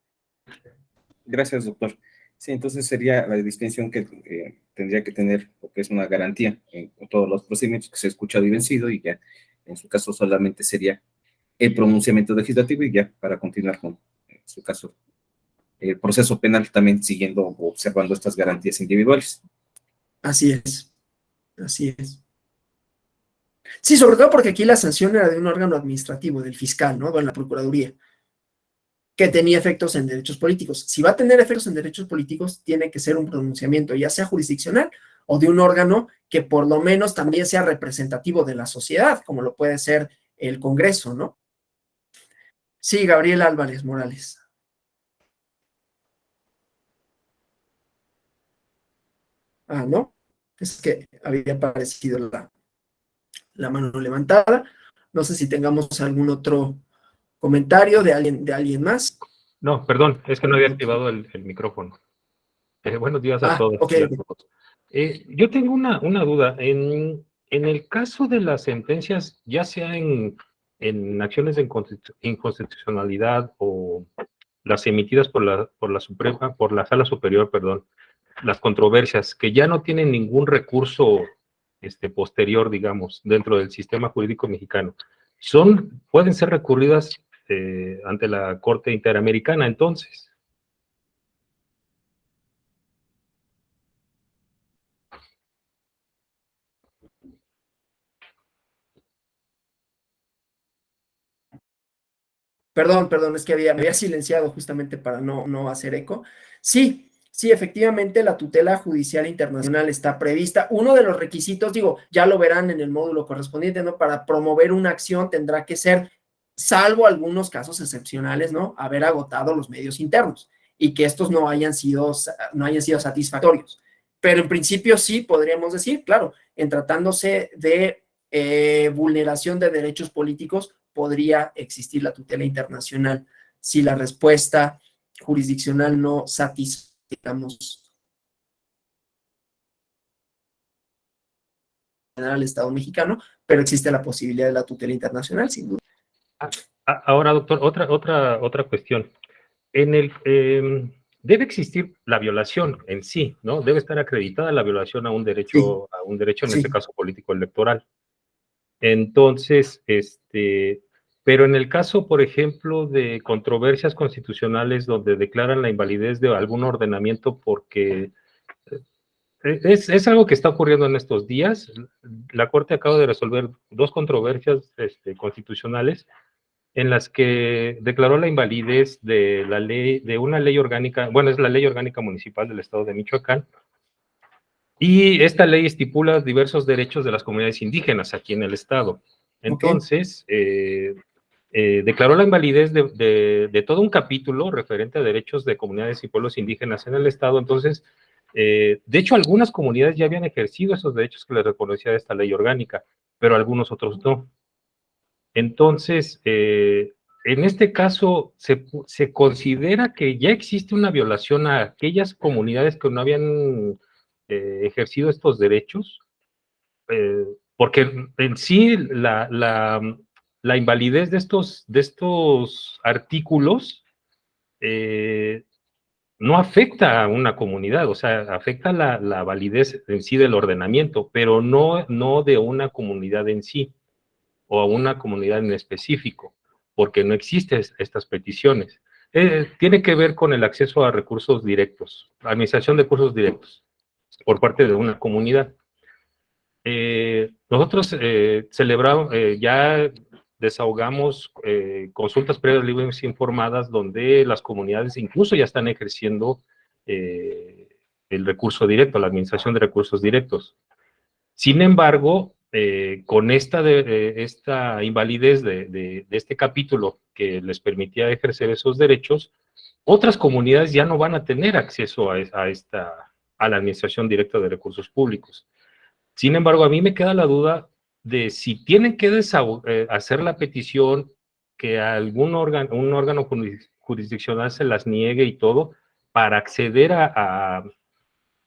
Gracias, doctor. Sí, entonces sería la distinción que tendría que tener, porque es una garantía en todos los procedimientos que se ha escuchado y vencido, y ya en su caso solamente sería el pronunciamiento legislativo y ya para continuar con, en su caso, el proceso penal también siguiendo o observando estas garantías individuales. Así es, así es. Sí, sobre todo porque aquí la sanción era de un órgano administrativo, del fiscal, ¿no? De la Procuraduría, que tenía efectos en derechos políticos. Si va a tener efectos en derechos políticos, tiene que ser un pronunciamiento, ya sea jurisdiccional o de un órgano que por lo menos también sea representativo de la sociedad, como lo puede ser el Congreso, ¿no? Sí, Gabriel Álvarez Morales. Ah, ¿no? Es que había aparecido la mano levantada. No sé si tengamos algún otro comentario de alguien más. No, perdón, es que no había activado el micrófono. Buenos días a todas Ok. y a todos. Yo tengo una duda. En el caso de las sentencias, ya sea en acciones de inconstitucionalidad o las emitidas por la Suprema, por la Sala Superior, perdón, las controversias que ya no tienen ningún recurso posterior, digamos, dentro del sistema jurídico mexicano, pueden ser recurridas ante la Corte Interamericana, entonces. Perdón, es que me había silenciado justamente para no hacer eco. Sí, sí, efectivamente la tutela judicial internacional está prevista. Uno de los requisitos, digo, ya lo verán en el módulo correspondiente, ¿no? Para promover una acción tendrá que ser, salvo algunos casos excepcionales, ¿no? Haber agotado los medios internos y que estos no hayan sido satisfactorios. Pero en principio sí podríamos decir, claro, en tratándose de vulneración de derechos políticos, podría existir la tutela internacional si la respuesta jurisdiccional no satisface, digamos, al Estado mexicano, pero existe la posibilidad de la tutela internacional, sin duda. Ahora, doctor, otra cuestión. Debe existir la violación en sí, ¿no? Debe estar acreditada la violación a un derecho, en Sí. este caso político electoral. Entonces, pero en el caso, por ejemplo, de controversias constitucionales donde declaran la invalidez de algún ordenamiento porque es algo que está ocurriendo en estos días. La Corte acaba de resolver dos controversias constitucionales en las que declaró la invalidez de la ley, de una ley orgánica, bueno, es la Ley Orgánica Municipal del Estado de Michoacán, y esta ley estipula diversos derechos de las comunidades indígenas aquí en el Estado. Entonces, declaró la invalidez de todo un capítulo referente a derechos de comunidades y pueblos indígenas en el Estado. Entonces, de hecho, algunas comunidades ya habían ejercido esos derechos que les reconocía esta ley orgánica, pero algunos otros no. Entonces, en este caso, se considera que ya existe una violación a aquellas comunidades que no habían ejercido estos derechos, porque en sí la invalidez de estos artículos no afecta a una comunidad, o sea, afecta la validez en sí del ordenamiento, pero no de una comunidad en sí o a una comunidad en específico, porque no existen estas peticiones. Tiene que ver con el acceso a recursos directos, administración de recursos directos por parte de una comunidad. Nosotros celebramos, ya desahogamos consultas previas libres informadas donde las comunidades incluso ya están ejerciendo el recurso directo, la administración de recursos directos. Sin embargo, con esta invalidez de este capítulo que les permitía ejercer esos derechos, otras comunidades ya no van a tener acceso a la administración directa de recursos públicos. Sin embargo, a mí me queda la duda de si tienen que hacer la petición, que un órgano jurisdiccional se las niegue y todo, para acceder a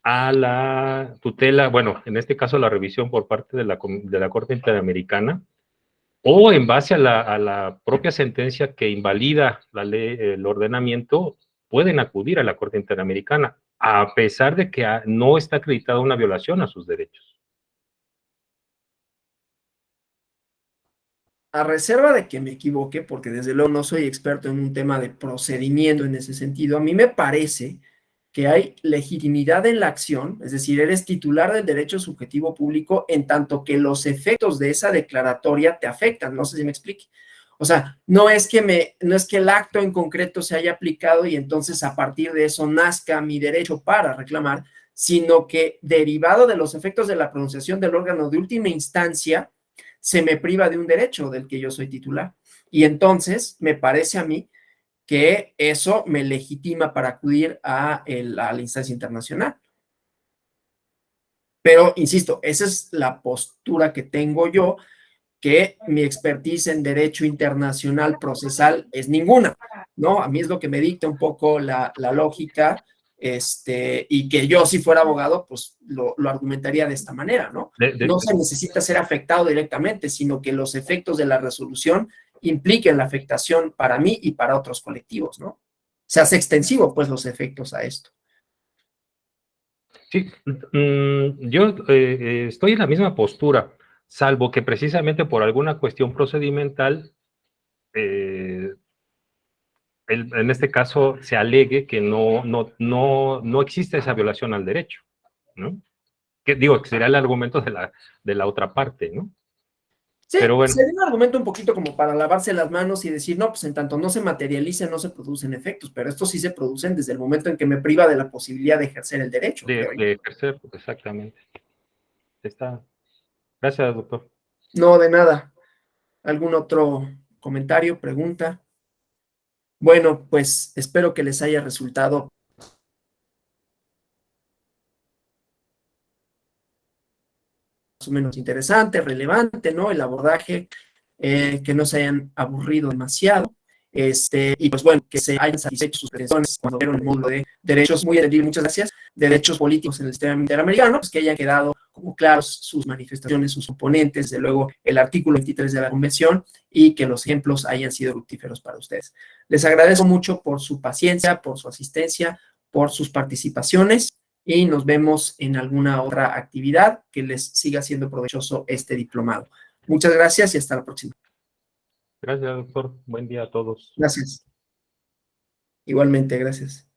la tutela, bueno, en este caso la revisión por parte de la Corte Interamericana, o en base a la propia sentencia que invalida la ley, el ordenamiento, pueden acudir a la Corte Interamericana, a pesar de que no está acreditada una violación a sus derechos. A reserva de que me equivoque, porque desde luego no soy experto en un tema de procedimiento en ese sentido, a mí me parece que hay legitimidad en la acción, es decir, eres titular del derecho subjetivo público en tanto que los efectos de esa declaratoria te afectan, no sé si me explique. O sea, no es que el acto en concreto se haya aplicado y entonces a partir de eso nazca mi derecho para reclamar, sino que derivado de los efectos de la pronunciación del órgano de última instancia, se me priva de un derecho del que yo soy titular. Y entonces me parece a mí que eso me legitima para acudir a la instancia internacional. Pero, insisto, esa es la postura que tengo yo, que mi expertise en derecho internacional procesal es ninguna, ¿no? A mí es lo que me dicta un poco la lógica, y que yo si fuera abogado, pues lo argumentaría de esta manera, ¿no? No se necesita ser afectado directamente, sino que los efectos de la resolución impliquen la afectación para mí y para otros colectivos, ¿no? Se hace extensivo, pues, los efectos a esto. Sí, yo estoy en la misma postura, salvo que precisamente por alguna cuestión procedimental, en este caso se alegue que no existe esa violación al derecho, ¿no? Que digo, que sería el argumento de la otra parte, ¿no? Sí, pero bueno, sería un argumento un poquito como para lavarse las manos y decir, no, pues en tanto no se materialice, no se producen efectos, pero estos sí se producen desde el momento en que me priva de la posibilidad de ejercer el derecho. de ejercer, exactamente. Gracias, doctor. No, de nada. ¿Algún otro comentario, pregunta? Bueno, pues espero que les haya resultado más o menos interesante, relevante, ¿no? El abordaje, que no se hayan aburrido demasiado. Y pues bueno, que se hayan satisfecho sus pretensiones cuando vieron el módulo de derechos, muy entendido, muchas gracias, de derechos políticos en el sistema interamericano, pues que hayan quedado como claros sus manifestaciones, sus oponentes, desde luego el artículo 23 de la Convención, y que los ejemplos hayan sido fructíferos para ustedes. Les agradezco mucho por su paciencia, por su asistencia, por sus participaciones, y nos vemos en alguna otra actividad que les siga siendo provechoso este diplomado. Muchas gracias y hasta la próxima. Gracias, doctor. Buen día a todos. Gracias. Igualmente, gracias.